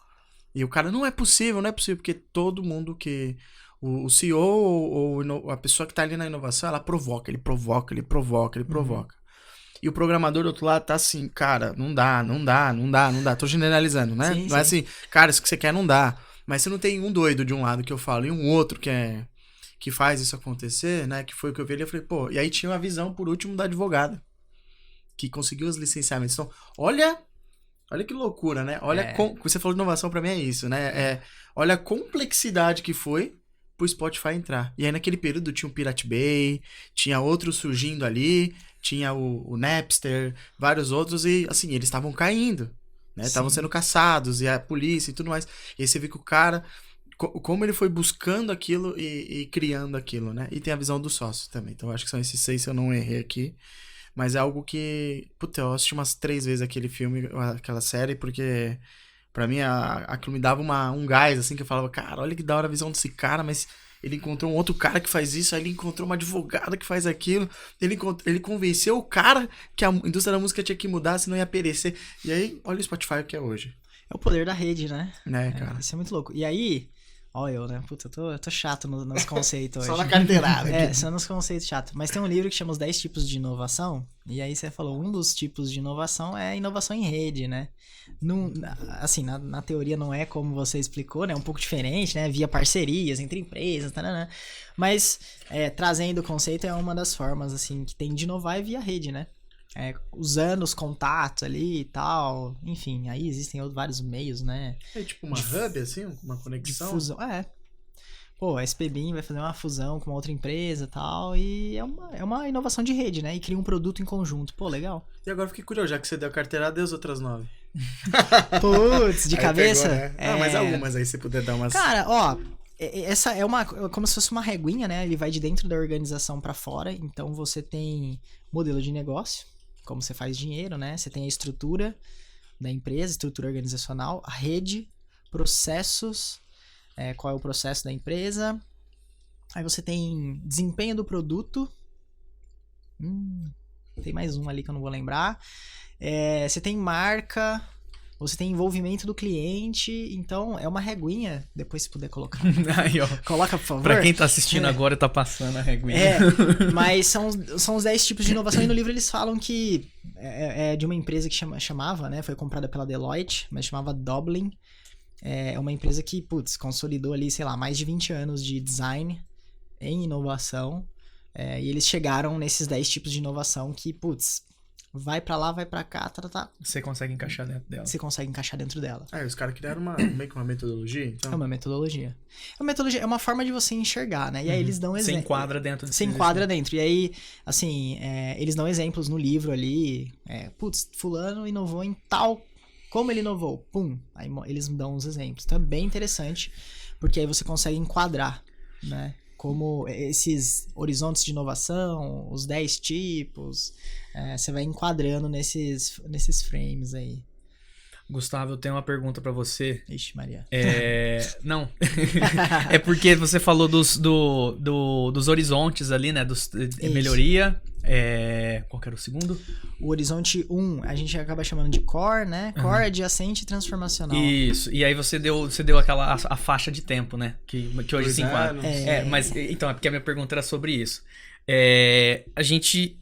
E o cara, não é possível, porque todo mundo que... O CEO ou a pessoa que tá ali na inovação, ela provoca. E o programador do outro lado tá assim, cara, não dá. Tô generalizando, né? Sim, não é assim, cara, isso que você quer não dá. Mas você não tem um doido de um lado que eu falo e um outro que faz isso acontecer, né? Que foi o que eu vi ali. Eu falei, pô, e aí tinha uma visão, por último, da advogada, que conseguiu os licenciamentos. Então, olha que loucura, né? Você falou de inovação, pra mim é isso, né? Olha a complexidade que foi pro Spotify entrar. E aí naquele período tinha o Pirate Bay, tinha outros surgindo ali, tinha o Napster, vários outros, e assim, eles estavam caindo, né? Estavam sendo caçados, e a polícia e tudo mais. E aí você vê que o cara, como ele foi buscando aquilo e criando aquilo, né? E tem a visão do sócio também. Então eu acho que são esses 6, se eu não errei aqui. Mas é algo que... Puta, eu assisti umas 3 vezes aquele filme, aquela série, porque... Pra mim, aquilo me dava um gás, assim, que eu falava, cara, olha que da hora a visão desse cara, mas ele encontrou um outro cara que faz isso, aí ele encontrou uma advogada que faz aquilo, ele convenceu o cara que a indústria da música tinha que mudar, senão ia perecer. E aí, olha o Spotify que é hoje. É o poder da rede, né? Né, cara? Isso é muito louco. E aí, olha eu, né? Puta, eu tô chato nos conceitos hoje. Só na carteirada. Só nos conceitos chato. Mas tem um livro que chama Os 10 Tipos de Inovação, e aí você falou, um dos tipos de inovação é inovação em rede, né? Assim, na teoria não é como você explicou, né? É um pouco diferente, né? Via parcerias entre empresas, tarana. Mas trazendo o conceito é uma das formas, assim, que tem de inovar é via rede, né? Usando os contatos ali e tal. Enfim, aí existem vários meios, né? É tipo uma hub, assim? Uma conexão? De fusão, Pô, a SPBIM vai fazer uma fusão com uma outra empresa e tal, e é uma inovação de rede, né? E cria um produto em conjunto. Pô, legal. E agora fiquei curioso, já que você deu carteirada, e as outras 9? Putz, de cabeça? Pegou, né? Mas algumas aí, se puder dar umas... Cara, ó, essa é como se fosse uma reguinha, né? Ele vai de dentro da organização pra fora, então você tem modelo de negócio, como você faz dinheiro, né? Você tem a estrutura da empresa, estrutura organizacional, a rede, processos, qual é o processo da empresa. Aí você tem desempenho do produto. Tem mais um ali que eu não vou lembrar. Você tem marca, você tem envolvimento do cliente. Então, é uma reguinha. Depois, se puder colocar. Aí, ó. Coloca, por favor. Pra quem tá assistindo agora, tá passando a reguinha. Mas são os 10 tipos de inovação. E no livro eles falam que é de uma empresa que chamava, né? Foi comprada pela Deloitte, mas chamava Dublin. É uma empresa que, consolidou ali, sei lá, mais de 20 anos de design em inovação. E eles chegaram nesses 10 tipos de inovação que, vai pra lá, vai pra cá, Você consegue encaixar dentro dela. Você consegue encaixar dentro dela. Os caras criaram meio que uma metodologia, então? É uma metodologia. É uma forma de você enxergar, né? E aí eles dão exemplos. Você enquadra dentro Você enquadra dentro. E aí, assim, eles dão exemplos no livro ali. Fulano inovou em tal. Como ele inovou? Pum. Aí eles dão uns exemplos. Então é bem interessante, porque aí você consegue enquadrar, né? Como esses horizontes de inovação, os 10 tipos, você vai enquadrando nesses frames aí. Gustavo, eu tenho uma pergunta pra você. Ixi, Maria. Não. É porque você falou dos horizontes ali, né? Melhoria. Qual que era o segundo? O horizonte 1, a gente acaba chamando de core, né? Core, adjacente e transformacional. Isso. E aí você deu a faixa de tempo, né? Que hoje se enquadra. Mas, então, é porque a minha pergunta era sobre isso. A gente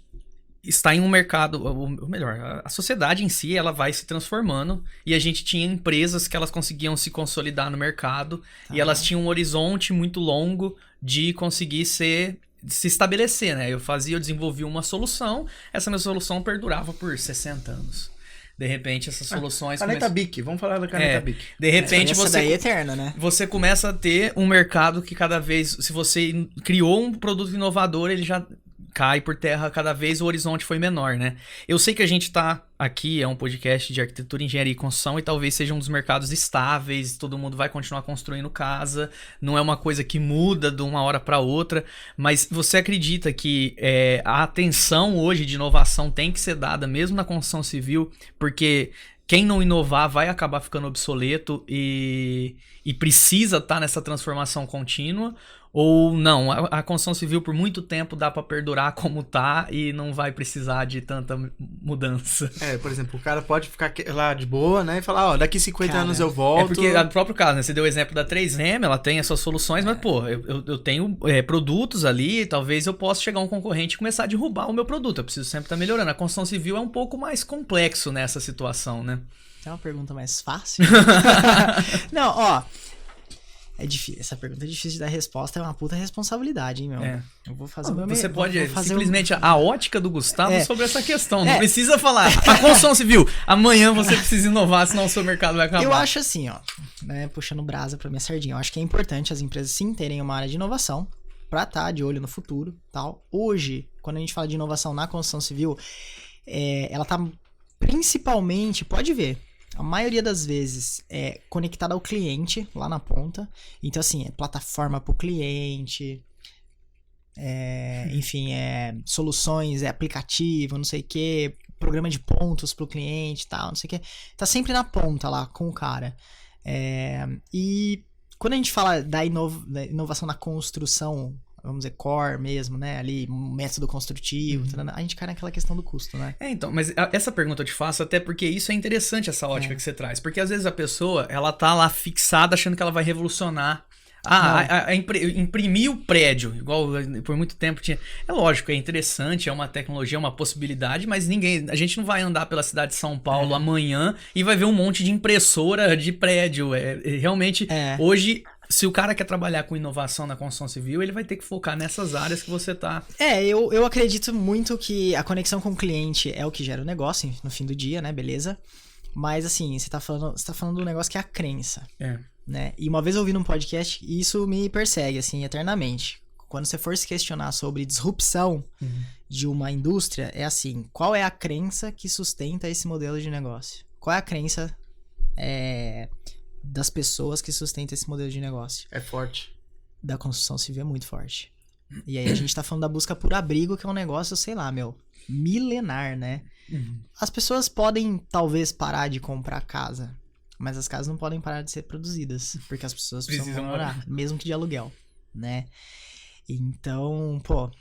está em um mercado, ou melhor, a sociedade em si, ela vai se transformando, e a gente tinha empresas que elas conseguiam se consolidar no mercado, e elas tinham um horizonte muito longo de conseguir se estabelecer, né? Eu desenvolvia uma solução, essa minha solução perdurava por 60 anos. De repente, essas soluções... Caneta Bic, vamos falar da caneta Bic. De repente, essa daí é eterna, né? Você começa a ter um mercado que cada vez... Se você criou um produto inovador, ele já cai por terra, cada vez o horizonte foi menor, né? Eu sei que a gente tá aqui, é um podcast de arquitetura, engenharia e construção, e talvez seja um dos mercados estáveis, todo mundo vai continuar construindo casa, não é uma coisa que muda de uma hora para outra, mas você acredita que a atenção hoje de inovação tem que ser dada mesmo na construção civil, porque quem não inovar vai acabar ficando obsoleto e precisa estar nessa transformação contínua? Ou não, a construção civil por muito tempo dá pra perdurar como tá e não vai precisar de tanta mudança? Por exemplo, o cara pode ficar lá de boa, né? E falar, daqui 50 anos eu volto. Porque no próprio caso, né? Você deu o exemplo da 3M, ela tem as suas soluções, mas, eu tenho produtos ali, talvez eu possa chegar um concorrente e começar a derrubar o meu produto. Eu preciso sempre estar melhorando. A construção civil é um pouco mais complexo nessa situação, né? Tem uma pergunta mais fácil? Não, é difícil. Essa pergunta é difícil de dar resposta, é uma puta responsabilidade, hein, meu? Eu vou fazer o meu... Você pode simplesmente a ótica do Gustavo sobre essa questão. Não precisa falar. A construção civil, amanhã você precisa inovar, senão o seu mercado vai acabar. Eu acho assim, né, puxando brasa pra minha sardinha, eu acho que é importante as empresas sim terem uma área de inovação pra estar de olho no futuro, tal. Hoje, quando a gente fala de inovação na construção civil, ela tá principalmente, pode ver, a maioria das vezes é conectada ao cliente, lá na ponta. Então, assim, é plataforma para o cliente, enfim, soluções, aplicativo, não sei o que, programa de pontos para o cliente e tal, não sei o que. Tá sempre na ponta lá com o cara. E quando a gente fala da inovação na construção, vamos dizer, core mesmo, né? Ali, método construtivo, a gente cai naquela questão do custo, né? Então, mas essa pergunta eu te faço até porque isso é interessante, essa ótica que você traz. Porque às vezes a pessoa, ela tá lá fixada achando que ela vai revolucionar. Imprimir o prédio, igual por muito tempo tinha. É lógico, é interessante, é uma tecnologia, é uma possibilidade, mas a gente não vai andar pela cidade de São Paulo amanhã e vai ver um monte de impressora de prédio. Realmente, hoje... Se o cara quer trabalhar com inovação na construção civil, ele vai ter que focar nessas áreas que você tá... Eu acredito muito que a conexão com o cliente é o que gera o negócio no fim do dia, né? Beleza? Mas, assim, você tá falando de um negócio que é a crença. Né? E uma vez eu ouvi num podcast, e isso me persegue, assim, eternamente. Quando você for se questionar sobre disrupção de uma indústria, é assim, qual é a crença que sustenta esse modelo de negócio? Qual é a crença... das pessoas que sustentam esse modelo de negócio. É forte. Da construção civil é muito forte. E aí a gente tá falando da busca por abrigo, que é um negócio, sei lá, milenar, né? As pessoas podem, talvez, parar de comprar casa, mas as casas não podem parar de ser produzidas, porque as pessoas precisam morar, mesmo que de aluguel, né? Então, pô,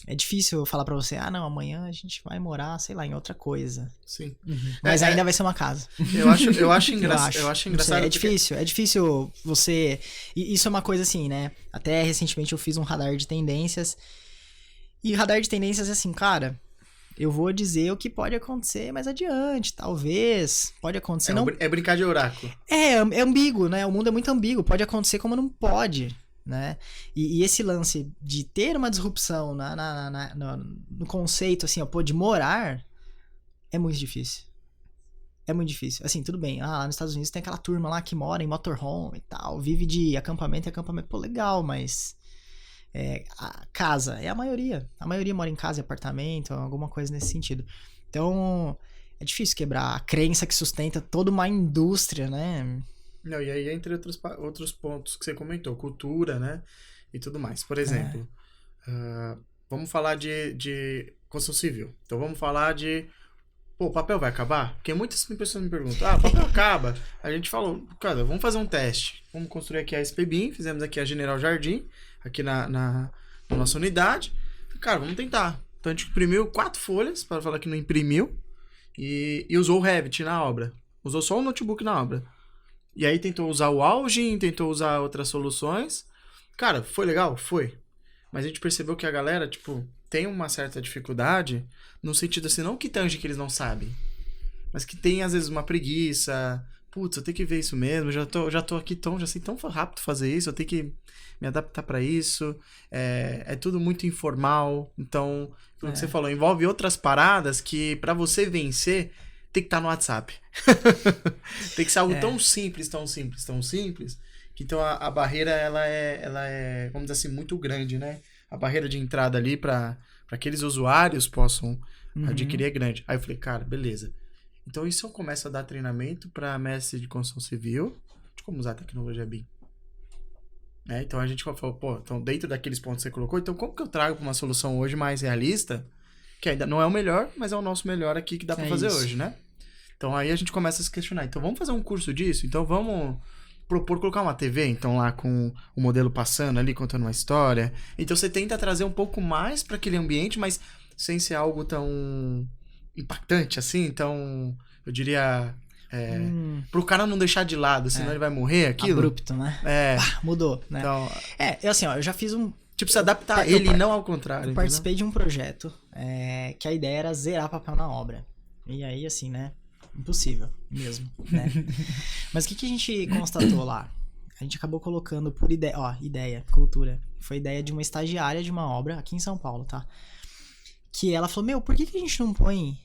é difícil eu falar pra você, não, amanhã a gente vai morar, sei lá, em outra coisa. Sim. Mas ainda vai ser uma casa. Eu acho engraçado. É difícil você... E isso é uma coisa assim, né? Até recentemente eu fiz um radar de tendências. E radar de tendências é assim, cara, eu vou dizer o que pode acontecer mais adiante, talvez, pode acontecer... É brincar de oráculo. É ambíguo, né? O mundo é muito ambíguo, pode acontecer como não pode, né? E esse lance de ter uma disrupção no conceito, assim, de morar, é muito difícil. É muito difícil. Assim, tudo bem. Lá nos Estados Unidos tem aquela turma lá que mora em motorhome e tal, vive de acampamento e acampamento. Pô, legal, mas... a casa é a maioria. A maioria mora em casa e apartamento, alguma coisa nesse sentido. Então, é difícil quebrar a crença que sustenta toda uma indústria, né? Não, e aí entre outros pontos que você comentou, cultura, né? E tudo mais. Por exemplo, vamos falar de construção civil. Então vamos falar de... Pô, o papel vai acabar? Porque muitas pessoas me perguntam, o papel acaba? A gente falou, cara, vamos fazer um teste. Vamos construir aqui a SPBIM, fizemos aqui a General Jardim, aqui na nossa unidade. Cara, vamos tentar. Então a gente imprimiu 4 folhas, para falar que não imprimiu, e usou o Revit na obra. Usou só o notebook na obra. E aí tentou usar o Algin, tentou usar outras soluções. Cara, foi legal? Foi. Mas a gente percebeu que a galera, tem uma certa dificuldade, no sentido assim, não que tange que eles não sabem, mas que tem, às vezes, uma preguiça. Putz, eu tenho que ver isso mesmo, já tô aqui já sei tão rápido fazer isso, eu tenho que me adaptar pra isso. É tudo muito informal. Então, como você falou, envolve outras paradas que, pra você vencer, tem que estar no WhatsApp. Tem que ser algo tão simples, que então a barreira, ela é, vamos dizer assim, muito grande, né? A barreira de entrada ali para aqueles usuários possam adquirir é grande. Aí eu falei, cara, beleza. Então e se eu começo a dar treinamento para mestre de construção civil de como usar a tecnologia BIM? Então a gente falou, então dentro daqueles pontos que você colocou, então como que eu trago para uma solução hoje mais realista, que ainda não é o melhor, mas é o nosso melhor aqui que dá para fazer hoje, né? Então aí a gente começa a se questionar. Então vamos fazer um curso disso? Então vamos propor colocar uma TV, então lá com o modelo passando ali, contando uma história. Então você tenta trazer um pouco mais para aquele ambiente, mas sem ser algo tão impactante assim, então eu diria... pro cara não deixar de lado, senão ele vai morrer aquilo. Abrupto, né? Mudou, né? Então, eu já fiz um... se adaptar ele e não ao contrário. Eu participei de um projeto que a ideia era zerar papel na obra. E aí, assim, né? Impossível mesmo, né? Mas o que a gente constatou lá? A gente acabou colocando por ideia, cultura. Foi ideia de uma estagiária de uma obra aqui em São Paulo, tá? Que ela falou, por que a gente não põe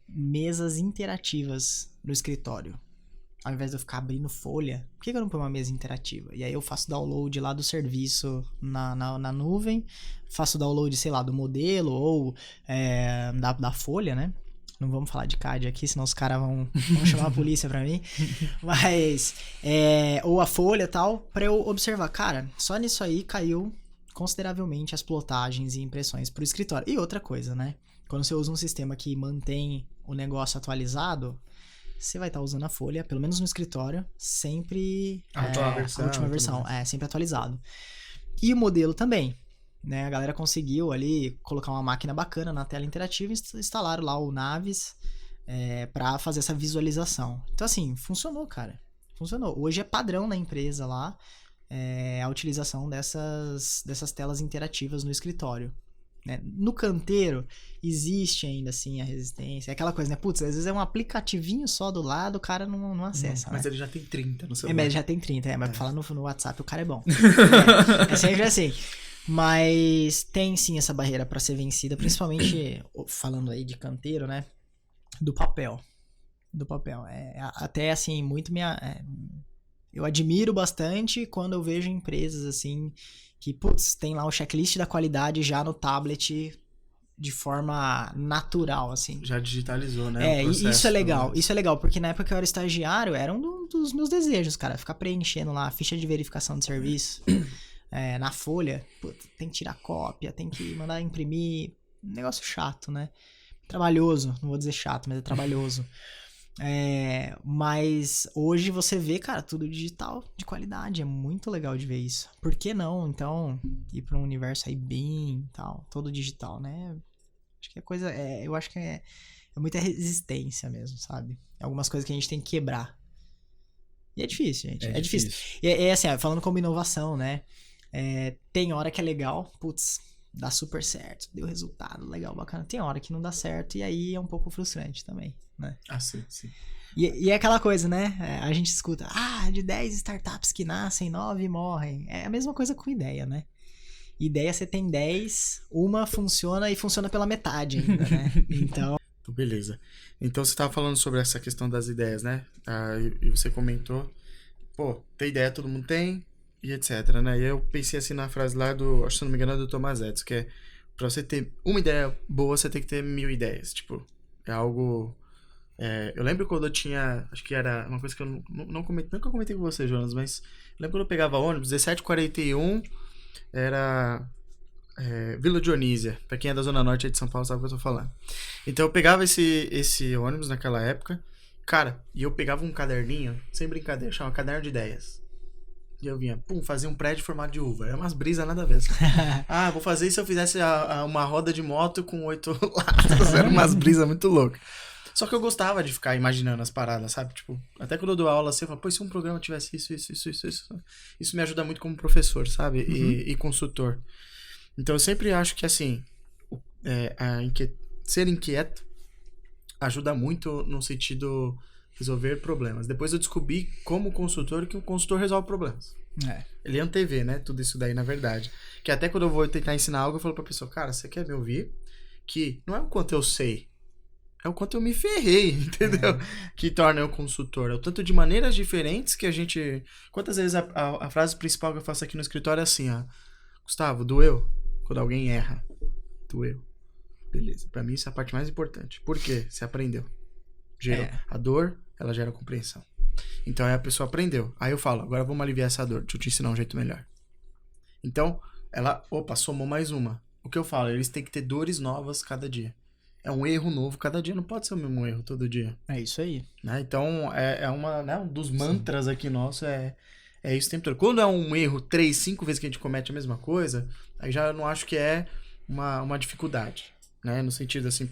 mesas interativas no escritório? Ao invés de eu ficar abrindo folha, por que eu não ponho uma mesa interativa? E aí eu faço download lá do serviço na nuvem, faço download, sei lá, do modelo ou da folha, né? Não vamos falar de CAD aqui, senão os caras vão chamar a polícia pra mim. Mas, ou a folha e tal, pra eu observar. Cara, só nisso aí caiu consideravelmente as plotagens e impressões pro escritório. E outra coisa, né? Quando você usa um sistema que mantém o negócio atualizado, você vai estar usando a folha, pelo menos no escritório, sempre a última versão, sempre atualizado. E o modelo também, né? A galera conseguiu ali colocar uma máquina bacana na tela interativa e instalaram lá o Navis para fazer essa visualização. Então, assim, funcionou, cara. Funcionou. Hoje é padrão na empresa lá a utilização dessas telas interativas no escritório. No canteiro, existe ainda assim a resistência. É aquela coisa, né? Putz, às vezes é um aplicativinho só do lado, o cara não acessa. Mas né? ele já tem 30 no celular. Mas ele já tem 30, mas pra falar no WhatsApp o cara é bom. É sempre assim. Mas tem sim essa barreira pra ser vencida, principalmente falando aí de canteiro, né? Do papel. Até assim, muito eu admiro bastante quando eu vejo empresas assim que, putz, tem lá o checklist da qualidade já no tablet de forma natural, assim. Já digitalizou, né? Isso é legal. Isso é legal, porque na época que eu era estagiário, era um dos meus desejos, cara, ficar preenchendo lá a ficha de verificação de serviço. na folha, putz, tem que tirar cópia, tem que mandar imprimir. Negócio chato, né? Trabalhoso, não vou dizer chato, mas é trabalhoso. Mas hoje você vê, cara, tudo digital de qualidade. É muito legal de ver isso. Por que não, então, ir pra um universo aí bem tal, todo digital, né? Acho que é coisa. Eu acho que é muita resistência mesmo, sabe? Algumas coisas que a gente tem que quebrar. E é difícil, gente. É difícil. E assim, falando como inovação, né? Tem hora que é legal, putz, dá super certo, deu resultado, legal, bacana. Tem hora que não dá certo e aí é um pouco frustrante também, né? Ah, sim. E é aquela coisa, né? A gente escuta, de 10 startups que nascem, 9 morrem. É a mesma coisa com ideia, né? Ideia você tem 10, uma funciona e funciona pela metade ainda, né? Então... Beleza. Então você estava falando sobre essa questão das ideias, né? E você comentou, ter ideia todo mundo tem, e etc, né? E eu pensei assim na frase lá acho que se não me engano é do Thomas Edison, que é pra você ter uma ideia boa, você tem que ter 1000 ideias. Tipo, é algo... eu lembro quando eu tinha... Acho que era uma coisa que eu não comentei... Nunca comentei com você, Jonas, mas... Eu lembro quando eu pegava ônibus, 17h41, era... Vila Dionísia. Pra quem é da Zona Norte aí de São Paulo sabe o que eu tô falando. Então eu pegava esse ônibus naquela época, cara, e eu pegava um caderninho, sem brincadeira, chama Caderno de Ideias. E eu vinha, fazia um prédio formado de uva. Era umas brisas nada a ver. Vou fazer isso se eu fizesse uma roda de moto com 8 latas. Era umas brisas muito loucas. Só que eu gostava de ficar imaginando as paradas, sabe? Tipo, até quando eu dou aula assim, eu falo, se um programa tivesse isso. Isso me ajuda muito como professor, sabe? E consultor. Então eu sempre acho que, assim, ser inquieto ajuda muito no sentido... resolver problemas. Depois eu descobri como consultor que um consultor resolve problemas. Ele antevê, né? Tudo isso daí, na verdade. Que até quando eu vou tentar ensinar algo, eu falo pra pessoa, cara, você quer me ouvir? Que não é o quanto eu sei, é o quanto eu me ferrei, entendeu? Que torna eu consultor. É o tanto de maneiras diferentes que a gente... Quantas vezes a frase principal que eu faço aqui no escritório é assim, Gustavo, doeu? Quando alguém erra. Doeu. Beleza. Pra mim isso é a parte mais importante. Por quê? Você aprendeu. A dor, ela gera compreensão. Então aí a pessoa aprendeu. Aí eu falo, agora vamos aliviar essa dor. Deixa eu te ensinar um jeito melhor. Então, ela, somou mais uma. O que eu falo, eles têm que ter dores novas cada dia. É um erro novo cada dia, não pode ser o mesmo erro todo dia. É isso aí. Né? Então, um dos mantras aqui nosso é isso o tempo todo. Quando é um erro 3, 5 vezes que a gente comete a mesma coisa, aí já não acho que é uma dificuldade. Né? No sentido assim,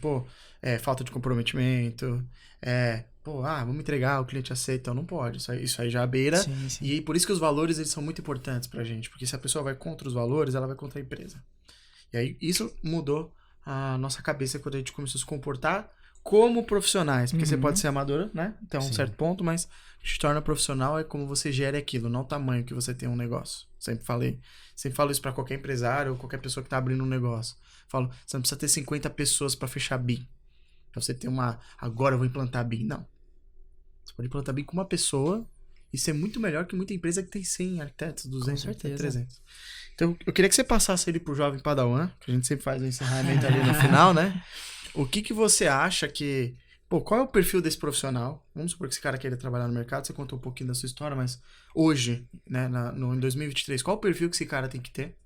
falta de comprometimento, vamos entregar, o cliente aceita, então não pode, isso aí já beira, sim. E por isso que os valores eles são muito importantes pra gente, porque se a pessoa vai contra os valores, ela vai contra a empresa. E aí isso mudou a nossa cabeça quando a gente começou a se comportar como profissionais, porque você pode ser amador, né, até um certo ponto, mas se torna profissional é como você gera aquilo, não o tamanho que você tem um negócio. Sempre falo isso pra qualquer empresário ou qualquer pessoa que tá abrindo um negócio. Falo, você não precisa ter 50 pessoas pra fechar BIM. Pra você ter agora eu vou implantar BIM. Não. Você pode implantar BIM com uma pessoa e ser muito melhor que muita empresa que tem 100 arquitetos, 200, 300. Então, eu queria que você passasse ele pro jovem Padawan, que a gente sempre faz o encerramento ali no final, né? O que você acha que... qual é o perfil desse profissional? Vamos supor que esse cara queira trabalhar no mercado, você contou um pouquinho da sua história, mas hoje, né, em 2023, qual o perfil que esse cara tem que ter?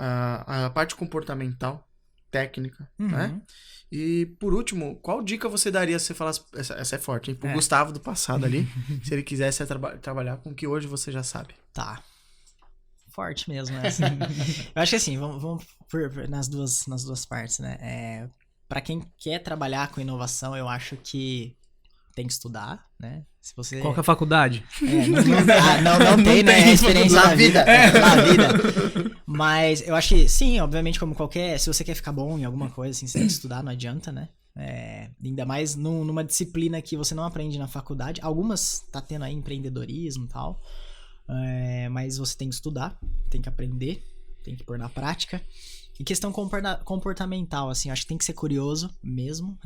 A parte comportamental, técnica, né? E, por último, qual dica você daria se você falasse... Essa é forte, hein? Pro Gustavo do passado ali, se ele quisesse trabalhar com o que hoje você já sabe. Tá. Forte mesmo, né? Eu acho que assim, vamos nas duas partes, né? Pra quem quer trabalhar com inovação, eu acho que tem que estudar, né? Se você... Qual que é a faculdade? Não tem, né? Experiência na vida. Na vida. Mas eu acho que, sim, obviamente, como qualquer... Se você quer ficar bom em alguma coisa, assim, você tem que estudar, não adianta, né? Ainda mais numa disciplina que você não aprende na faculdade. Algumas tá tendo aí empreendedorismo e tal. Mas você tem que estudar, tem que aprender, tem que pôr na prática. E questão comportamental, assim, acho que tem que ser curioso mesmo.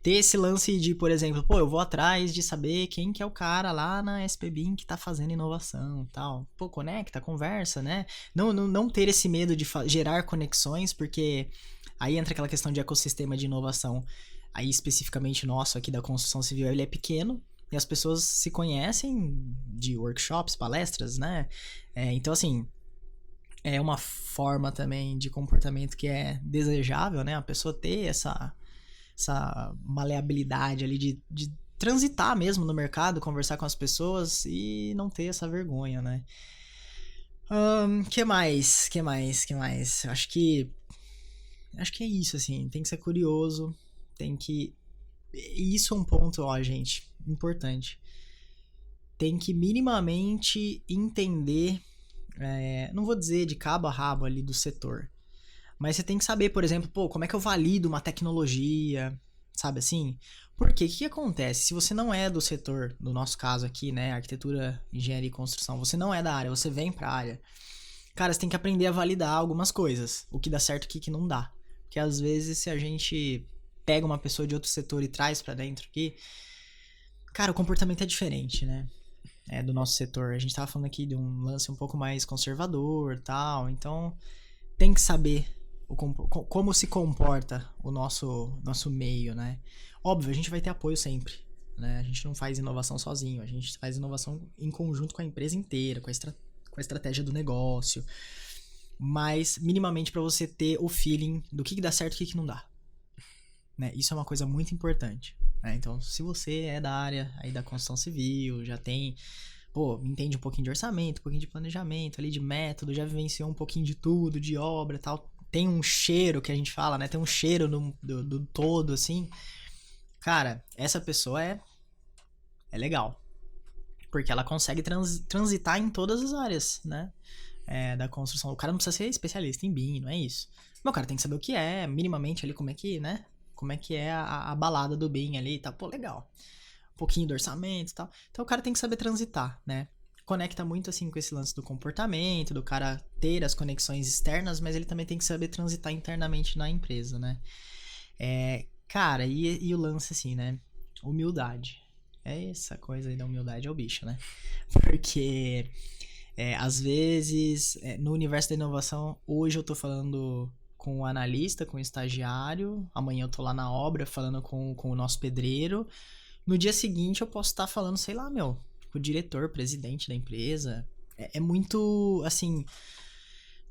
Ter esse lance de, por exemplo, eu vou atrás de saber quem que é o cara lá na SPBIM que tá fazendo inovação e tal. Conecta, conversa, né? Não ter esse medo de gerar conexões, porque aí entra aquela questão de ecossistema de inovação. Aí, especificamente nosso aqui da construção civil, ele é pequeno, e as pessoas se conhecem de workshops, palestras, né? Então, assim, é uma forma também de comportamento que é desejável, né? A pessoa ter essa maleabilidade ali de transitar mesmo no mercado, conversar com as pessoas e não ter essa vergonha, né? Que mais? Acho que é isso, assim. Tem que ser curioso, tem que... E isso é um ponto, ó, gente, importante. Tem que minimamente entender, não vou dizer de cabo a rabo ali do setor, mas você tem que saber, por exemplo, como é que eu valido uma tecnologia, sabe assim? Porque o que acontece? Se você não é do setor, no nosso caso aqui, né, arquitetura, engenharia e construção, você não é da área, você vem pra área, cara, você tem que aprender a validar algumas coisas, o que dá certo e o que não dá. Porque às vezes se a gente pega uma pessoa de outro setor e traz pra dentro aqui, cara, o comportamento é diferente, né? Do nosso setor. A gente tava falando aqui de um lance um pouco mais conservador e tal, então tem que saber como se comporta o nosso meio, né? Óbvio, a gente vai ter apoio sempre, né? A gente não faz inovação sozinho, a gente faz inovação em conjunto com a empresa inteira, com a estratégia do negócio, mas minimamente para você ter o feeling do que dá certo e o que não dá, né? Isso é uma coisa muito importante, né? Então, se você é da área aí da construção civil, já tem, entende um pouquinho de orçamento, um pouquinho de planejamento ali, de método, já vivenciou um pouquinho de tudo, de obra e tal, tem um cheiro que a gente fala, né? Tem um cheiro do todo, assim. Cara, essa pessoa é legal. Porque ela consegue transitar em todas as áreas, né? Da construção. O cara não precisa ser especialista em BIM, não é isso. Mas o cara tem que saber o que é, minimamente ali, como é que, né? Como é que é a balada do BIM ali e tal. Legal. Um pouquinho do orçamento e tal. Então o cara tem que saber transitar, né? Conecta muito assim com esse lance do comportamento, do cara ter as conexões externas, mas ele também tem que saber transitar internamente na empresa, né? Cara, e o lance assim, né? Humildade. Essa coisa aí da humildade é o bicho, né? Porque às vezes no universo da inovação, hoje eu tô falando com o analista, com o estagiário, amanhã eu tô lá na obra falando com o nosso pedreiro, no dia seguinte eu posso estar falando, sei lá, com o diretor, presidente da empresa. É muito, assim,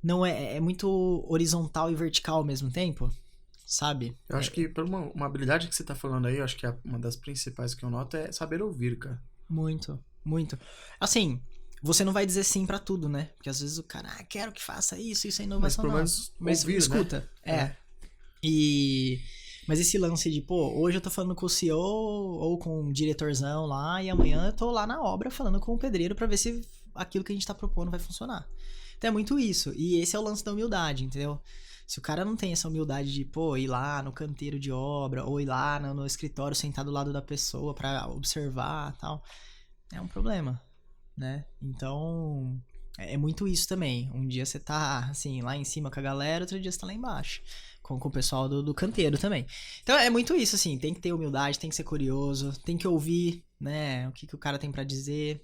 não é muito horizontal e vertical ao mesmo tempo, sabe? Eu acho que por uma habilidade que você tá falando aí, eu acho que uma das principais que eu noto é saber ouvir, cara. Muito. Assim, você não vai dizer sim pra tudo, né? Porque às vezes o cara, quero que faça isso é inovação, mas ouvir, escuta. Né? Mas esse lance de, hoje eu tô falando com o CEO ou com o diretorzão lá, e amanhã eu tô lá na obra falando com o pedreiro pra ver se aquilo que a gente tá propondo vai funcionar. Então é muito isso. E esse é o lance da humildade, entendeu? Se o cara não tem essa humildade de, ir lá no canteiro de obra, ou ir lá no escritório sentar do lado da pessoa pra observar e tal, é um problema, né? Então, é muito isso também. Um dia você tá, assim, lá em cima com a galera, outro dia você tá lá embaixo. Com o pessoal do canteiro também. Então é muito isso, assim, tem que ter humildade, tem que ser curioso, tem que ouvir, né, o que o cara tem pra dizer.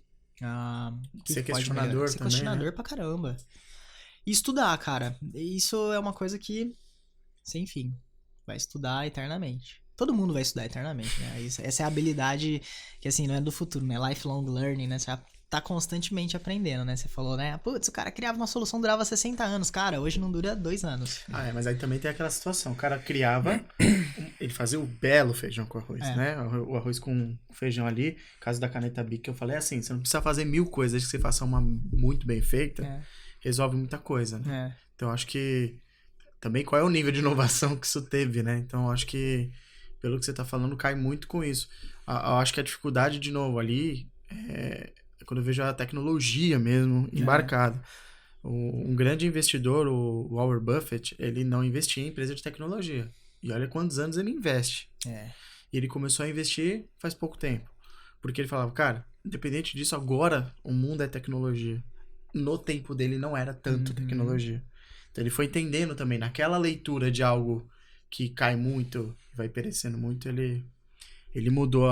Ser questionador também, ser questionador, né? Pra caramba. E estudar, cara. Isso é uma coisa que, sem fim, vai estudar eternamente. Todo mundo vai estudar eternamente, né? Essa é a habilidade que, assim, não é do futuro, né? Lifelong learning, né? Você tá constantemente aprendendo, né? Você falou, né? Putz, o cara criava uma solução, durava 60 anos. Cara, hoje não dura 2 anos. Mas aí também tem aquela situação. O cara criava, ele fazia o belo feijão com arroz, né? O arroz com feijão ali. Caso da caneta Bic, eu falei assim, você não precisa fazer 1000 coisas, desde que você faça uma muito bem feita, resolve muita coisa, né? Então, acho que também qual é o nível de inovação que isso teve, né? Então, acho que, pelo que você tá falando, cai muito com isso. Eu acho que a dificuldade, de novo, ali quando eu vejo a tecnologia mesmo embarcada. Um grande investidor, o Warren Buffett, ele não investia em empresa de tecnologia. E olha quantos anos ele investe. E ele começou a investir faz pouco tempo. Porque ele falava, cara, independente disso, agora o mundo é tecnologia. No tempo dele não era tanto tecnologia. Então ele foi entendendo também, naquela leitura de algo que cai muito, vai perecendo muito, ele mudou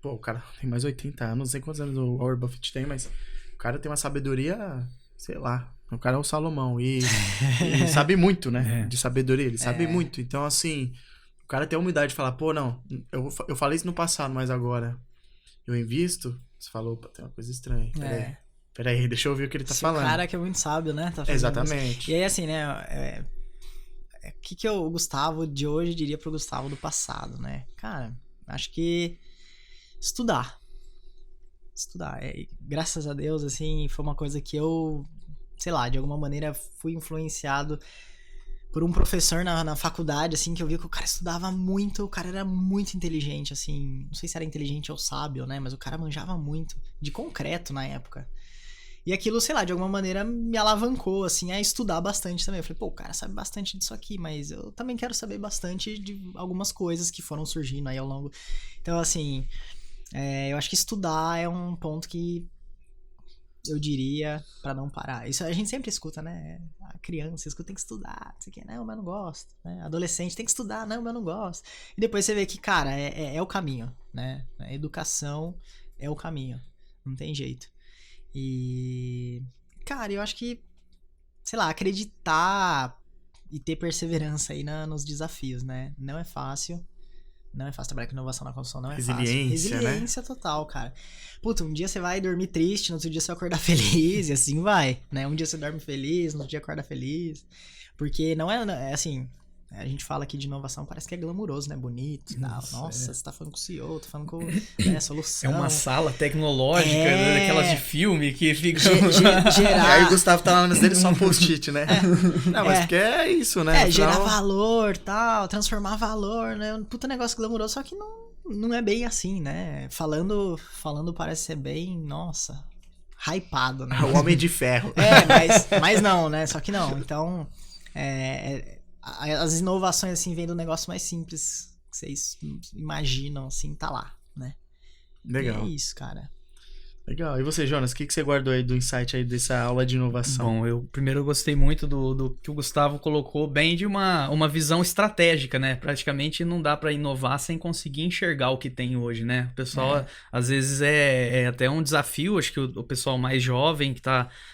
o cara tem mais 80 anos, não sei quantos anos o Warren Buffett tem, mas o cara tem uma sabedoria, sei lá, o cara é o Salomão e sabe muito, né, de sabedoria, ele sabe muito. Então, assim, o cara tem a humildade de falar, não, eu falei isso no passado, mas agora eu invisto, você falou, opa, tem uma coisa estranha. Peraí, deixa eu ouvir o que ele tá Se falando. o cara que é muito sábio, né? Tá fazendo Exatamente. isso. E aí, assim, né? O que o Gustavo de hoje diria pro Gustavo do passado, né? Cara, acho que estudar. Graças a Deus, assim, foi uma coisa que eu, sei lá, de alguma maneira fui influenciado por um professor na faculdade, assim, que eu vi que o cara estudava muito, o cara era muito inteligente, assim, não sei se era inteligente ou sábio, né? Mas o cara manjava muito, de concreto na época. E aquilo, sei lá, de alguma maneira me alavancou, assim, a estudar bastante também. Eu falei, pô, o cara sabe bastante disso aqui, mas eu também quero saber bastante de algumas coisas que foram surgindo aí ao longo. Então, assim, eu acho que estudar é um ponto que eu diria pra não parar. Isso a gente sempre escuta, né? A criança escuta, tem que estudar, não sei o que, não, mas eu não gosto. Né? Adolescente tem que estudar, não, mas eu não gosto. E depois você vê que, cara, é o caminho, né? A educação é o caminho, não tem jeito. E, cara, eu acho que, sei lá, acreditar e ter perseverança aí nos desafios, né? Não é fácil. Não é fácil trabalhar com inovação na construção, não é fácil. Resiliência, né? Total, cara. Puta, um dia você vai dormir triste, no outro dia você vai acordar feliz, e assim vai, né? Um dia você dorme feliz, no outro dia acorda feliz. Porque não é assim... A gente fala aqui de inovação, parece que é glamuroso, né? Bonito e tal. Nossa, você tá falando com o CEO, tá falando com solução. É uma sala tecnológica, né? Daquelas de filme que ficam... E aí o Gustavo tá lá na mesa dele só um post-it, né? Não, mas porque é isso, né? Gerar valor, tal, transformar valor, né? Um puta negócio glamouroso, só que não é bem assim, né? Falando parece ser bem, nossa, hypado, né? O Homem de Ferro. Mas não, né? Só que não. Então, as inovações, assim, vêm do negócio mais simples que vocês imaginam, assim, tá lá, né? Legal. E é isso, cara. Legal. E você, Jonas, o que você guardou aí do insight aí dessa aula de inovação? Bom, eu gostei muito do que o Gustavo colocou, bem de uma visão estratégica, né? Praticamente não dá para inovar sem conseguir enxergar o que tem hoje, né? O pessoal, às vezes, é até um desafio, acho que o pessoal mais jovem que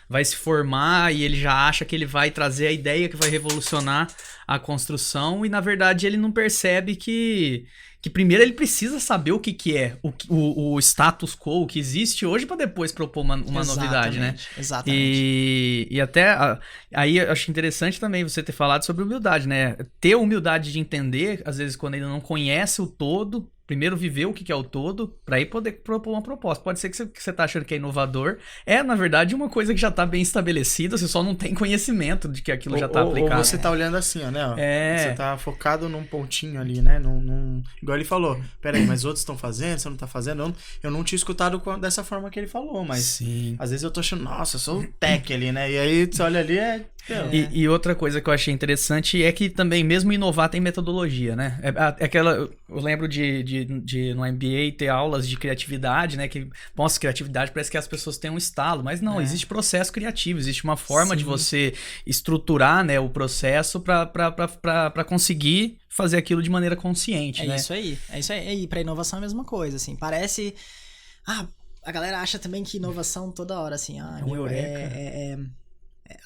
vai se formar e ele já acha que ele vai trazer a ideia que vai revolucionar a construção e, na verdade, ele não percebe que primeiro ele precisa saber o que é o status quo que existe hoje para depois propor uma novidade, né? Exatamente. E até aí eu acho interessante também você ter falado sobre humildade, né? Ter humildade de entender, às vezes quando ele não conhece o todo, primeiro viver o que é o todo, para aí poder propor uma proposta. Pode ser que você tá achando que é inovador, na verdade, uma coisa que já tá bem estabelecida, você só não tem conhecimento de que aquilo já tá aplicado. Ou você tá olhando assim, ó, né? Você tá focado num pontinho ali, né? Igual ele falou, peraí, mas outros estão fazendo, você não tá fazendo? Eu não tinha escutado dessa forma que ele falou, mas sim. Às vezes eu tô achando, nossa, eu sou o tech ali, né? E aí você olha ali, E outra coisa que eu achei interessante é que também, mesmo inovar, tem metodologia, né? Eu lembro de no MBA ter aulas de criatividade, né? Que, nossa, criatividade parece que as pessoas têm um estalo, mas não, existe processo criativo, existe uma forma de você estruturar, né, o processo para conseguir fazer aquilo de maneira consciente, né? Isso aí. E pra inovação é a mesma coisa, assim, parece... a galera acha também que inovação toda hora, assim,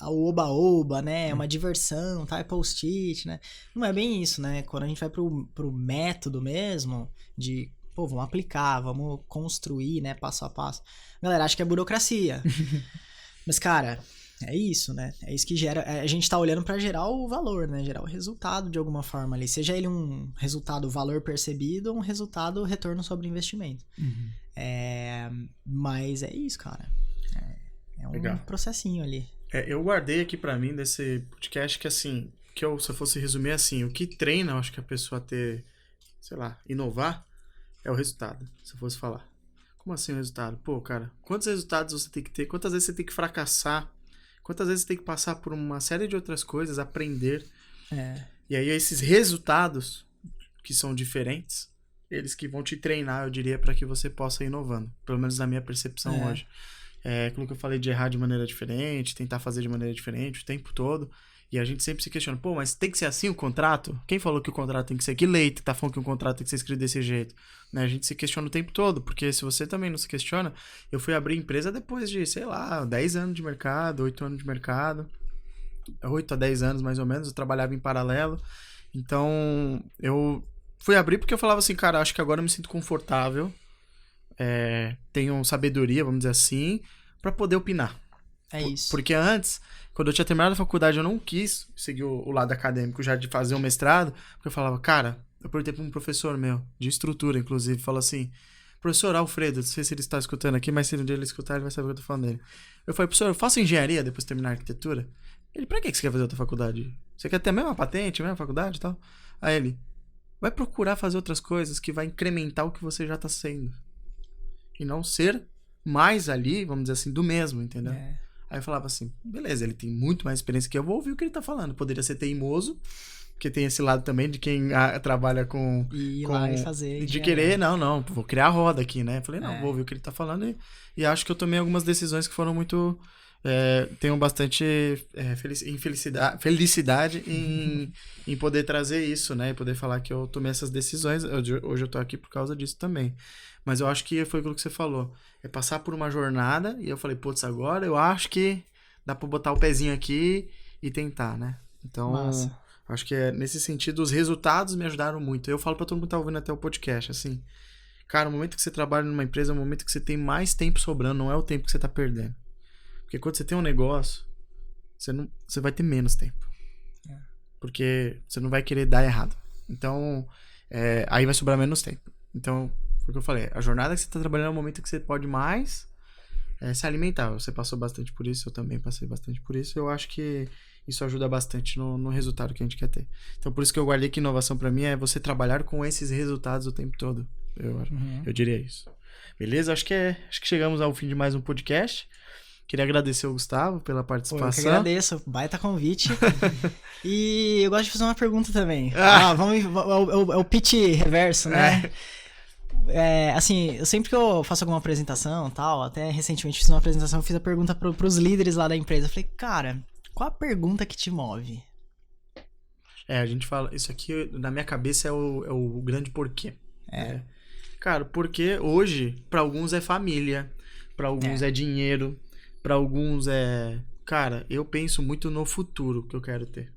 o oba-oba, né? É uma diversão, tá? É post-it, né? Não é bem isso, né? Quando a gente vai pro método mesmo, de, vamos aplicar, vamos construir, né? Passo a passo. A galera acha que é burocracia. Mas, cara, é isso, né? É isso que gera... A gente tá olhando pra gerar o valor, né? Gerar o resultado de alguma forma ali. Seja ele um resultado valor percebido ou um resultado retorno sobre investimento. Mas é isso, cara. É um processinho ali. Eu guardei aqui pra mim desse podcast que, assim, se eu fosse resumir assim, o que treina, eu acho que a pessoa ter, sei lá, inovar, é o resultado, se eu fosse falar. Como assim o resultado? Pô, cara, quantos resultados você tem que ter? Quantas vezes você tem que fracassar? Quantas vezes você tem que passar por uma série de outras coisas, aprender? E aí esses resultados, que são diferentes, eles que vão te treinar, eu diria, para que você possa ir inovando. Pelo menos na minha percepção hoje. Aquilo que eu falei de errar de maneira diferente, tentar fazer de maneira diferente o tempo todo. E a gente sempre se questiona, pô, mas tem que ser assim o contrato? Quem falou que o contrato tem que ser? Que lei que tá falando que o contrato tem que ser escrito desse jeito? Né? A gente se questiona o tempo todo, porque se você também não se questiona... Eu fui abrir empresa depois de, sei lá, 10 anos de mercado, 8 anos de mercado. 8 a 10 anos, mais ou menos. Eu trabalhava em paralelo. Então, eu fui abrir porque eu falava assim, cara, acho que agora eu me sinto confortável tenham sabedoria, vamos dizer assim, pra poder opinar. É isso. Porque antes, quando eu tinha terminado a faculdade, eu não quis seguir o lado acadêmico já de fazer um mestrado, porque eu falava, cara, eu perguntei pra um professor meu, de estrutura, inclusive, falou assim, professor Alfredo, não sei se ele está escutando aqui, mas se um dia ele escutar, ele vai saber o que eu tô falando dele. Eu falei, professor, eu faço engenharia depois de terminar a arquitetura? Ele, pra que você quer fazer outra faculdade? Você quer ter a mesma patente, a mesma faculdade e tal? Aí ele, vai procurar fazer outras coisas que vai incrementar o que você já tá sendo. E não ser mais ali, vamos dizer assim, do mesmo, entendeu? Aí eu falava assim, beleza, ele tem muito mais experiência que eu, vou ouvir o que ele tá falando. Poderia ser teimoso, porque tem esse lado também de quem trabalha com... E ir lá e fazer. De querer, não, vou criar a roda aqui, né? Eu falei, não, vou ouvir o que ele tá falando e acho que eu tomei algumas decisões que foram muito... tenho bastante felicidade em poder trazer isso, né? E poder falar que eu tomei essas decisões. Hoje eu tô aqui por causa disso também. Mas eu acho que foi aquilo que você falou. É passar por uma jornada e eu falei, putz, agora eu acho que dá pra botar o pezinho aqui e tentar, né? Então, acho que nesse sentido, os resultados me ajudaram muito. Eu falo pra todo mundo que tá ouvindo até o podcast, assim, cara, o momento que você trabalha numa empresa é o momento que você tem mais tempo sobrando, não é o tempo que você tá perdendo. Porque quando você tem um negócio, você vai ter menos tempo. Porque você não vai querer dar errado. Então, aí vai sobrar menos tempo. Então, foi o que eu falei. A jornada que você está trabalhando é o momento que você pode mais se alimentar. Você passou bastante por isso, eu também passei bastante por isso. Eu acho que isso ajuda bastante no resultado que a gente quer ter. Então, por isso que eu guardei que inovação para mim é você trabalhar com esses resultados o tempo todo. Eu diria isso. Beleza? Acho que chegamos ao fim de mais um podcast. Queria agradecer ao Gustavo pela participação. Eu que agradeço, baita convite. E eu gosto de fazer uma pergunta também. É o pitch reverso, né? Assim, sempre que eu faço alguma apresentação e tal, até recentemente fiz uma apresentação, eu fiz a pergunta pros líderes lá da empresa. Eu falei, cara, qual a pergunta que te move? A gente fala, isso aqui na minha cabeça é o grande porquê. Cara, porque hoje, pra alguns é família, pra alguns é dinheiro, pra alguns cara, eu penso muito no futuro que eu quero ter.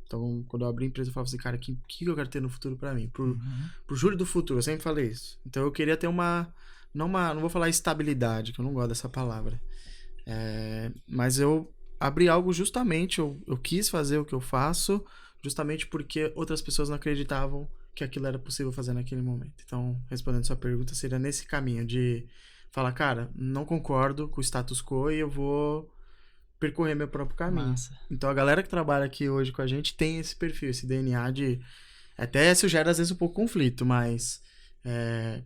Então, quando eu abri a empresa, eu falava assim, cara, o que eu quero ter no futuro pra mim? Pro Júlio do futuro, eu sempre falei isso. Então, eu queria ter não vou falar estabilidade, que eu não gosto dessa palavra. Mas eu abri algo justamente, eu quis fazer o que eu faço, justamente porque outras pessoas não acreditavam que aquilo era possível fazer naquele momento. Então, respondendo sua pergunta, seria nesse caminho de falar, cara, não concordo com o status quo e eu vou percorrer meu próprio caminho. Massa. Então a galera que trabalha aqui hoje com a gente tem esse perfil, esse DNA de... Até isso gera às vezes um pouco conflito, mas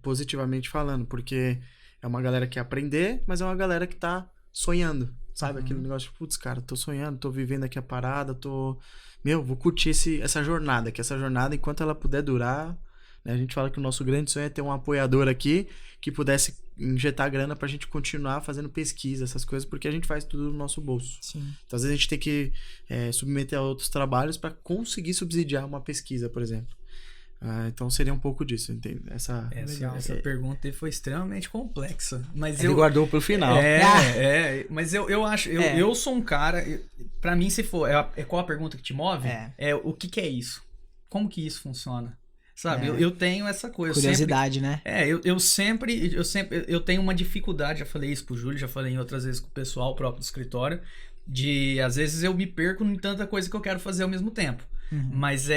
positivamente falando, porque é uma galera que quer aprender, mas é uma galera que tá sonhando, sabe? Aquele negócio de, putz, cara, tô sonhando, tô vivendo aqui a parada, vou curtir essa jornada, que essa jornada, enquanto ela puder durar, né? A gente fala que o nosso grande sonho é ter um apoiador aqui que pudesse injetar grana pra gente continuar fazendo pesquisa, essas coisas, porque a gente faz tudo no nosso bolso. Sim. Então, às vezes a gente tem que submeter a outros trabalhos para conseguir subsidiar uma pesquisa, por exemplo. Então seria um pouco disso, entende? Essa pergunta foi extremamente complexa. Mas ele guardou pro final. Mas eu acho, eu sou um cara, pra mim, se for, qual a pergunta que te move? O que é isso? Como que isso funciona? Sabe, eu tenho essa coisa. Curiosidade, né? Eu sempre tenho uma dificuldade, já falei isso pro Júlio, já falei em outras vezes com o pessoal próprio do escritório, de às vezes eu me perco em tanta coisa que eu quero fazer ao mesmo tempo. Mas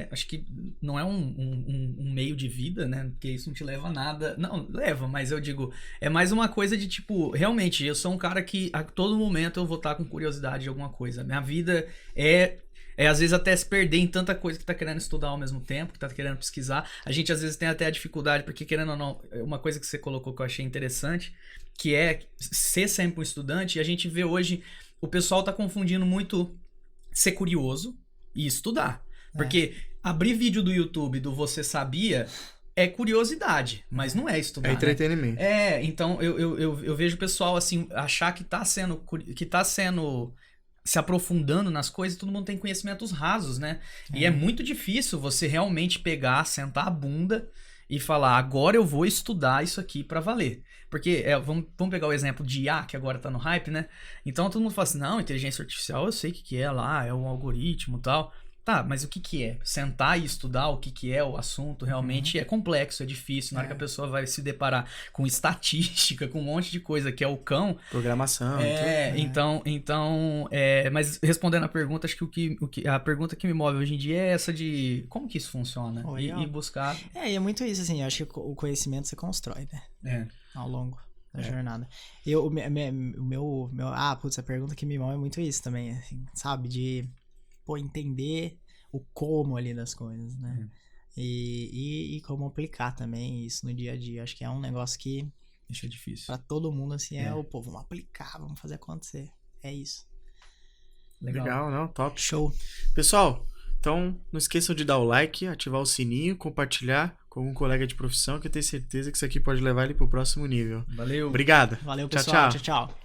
acho que não é um meio de vida, né? Porque isso não te leva a nada. Não, leva, mas eu digo, é mais uma coisa de tipo, realmente, eu sou um cara que a todo momento eu vou estar com curiosidade de alguma coisa. Minha vida às vezes até se perder em tanta coisa que tá querendo estudar ao mesmo tempo, que tá querendo pesquisar. A gente às vezes tem até a dificuldade, porque querendo ou não, uma coisa que você colocou que eu achei interessante, que é ser sempre um estudante, e a gente vê hoje, o pessoal tá confundindo muito ser curioso e estudar. Porque abrir vídeo do YouTube do Você Sabia é curiosidade, mas não é estudar. É entretenimento. Né? Então eu vejo o pessoal assim, achar que tá sendo se aprofundando nas coisas, todo mundo tem conhecimentos rasos, né? E é muito difícil você realmente pegar, sentar a bunda e falar, agora eu vou estudar isso aqui pra valer. Porque, vamos pegar o exemplo de IA, que agora tá no hype, né? Então todo mundo fala assim, não, inteligência artificial eu sei o que é lá, é um algoritmo e tal. Tá, mas o que que é? Sentar e estudar o que que é o assunto realmente é complexo, é difícil. Na hora que a pessoa vai se deparar com estatística, com um monte de coisa que é o cão. Programação. Mas respondendo a pergunta, acho que a pergunta que me move hoje em dia é essa de como que isso funciona e buscar. E é muito isso, assim, eu acho que o conhecimento você constrói, né? Ao longo da jornada. A pergunta que me move é muito isso também, assim, sabe? De entender o como ali das coisas, né? E como aplicar também isso no dia a dia. Acho que é um negócio que isso é difícil. Pra todo mundo, assim, vamos aplicar, vamos fazer acontecer. É isso. Legal, não? Top. Show. Pessoal, então não esqueçam de dar o like, ativar o sininho, compartilhar com algum colega de profissão, que eu tenho certeza que isso aqui pode levar ele pro próximo nível. Valeu. Obrigado. Valeu, pessoal. Tchau. Tchau.